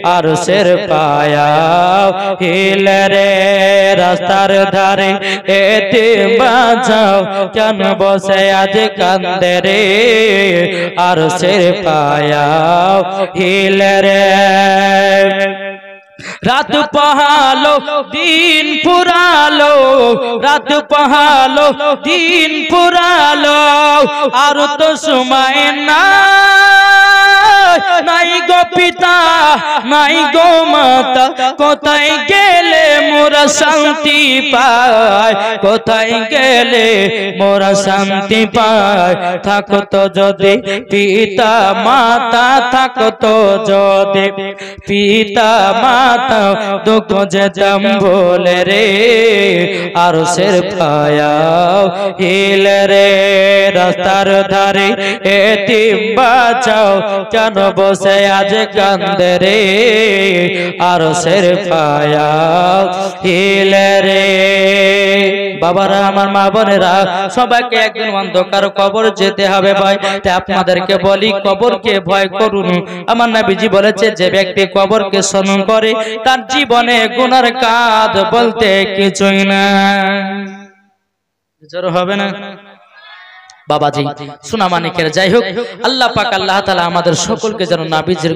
আর সের পায়াও হিলে রে রাস্তার ধারে এতিম বাঁচাও কেন বসে আজ কান্দে রে আর সের পায়াও হিলে রে রাত পহালো দিন ফুরালো রাত পহালো দিন ফুরালো আর তো সময় না নাই গো পিতা নাই গো মাতা কোথায় গেলে মোরা শান্তি পাই কোথায় গেলে মোরা শান্তি পাই থাকতো যদি পিতা মাতা থাকতো যদি পিতা মাতা দুঃখ যেতাম ভুলে রে আর সের পায়াও হিলে রে রাস্তার ধারে এতিম বাঁচাও কেন বসে আজ কান্দে রে আর সের পায়াও হিলে রে বাবারা আমার মা বোনেরা সবাইকে একদিন অন্ধকার কবর যেতে হবে ভাই তাই আপনাদেরকে বলি কবরকে ভয় করুন আমার নবীজি বলেছে যে ব্যক্তি কবরকে স্মরণ করে তার জীবনে গুনার কাজ বলতে কিছুই না জোর হবে না বাবাজি সোনা মানিকের যাই হোক আল্লাহ পাক আল্লাহ তাআলা আমাদের সকলকে যেন নবীজির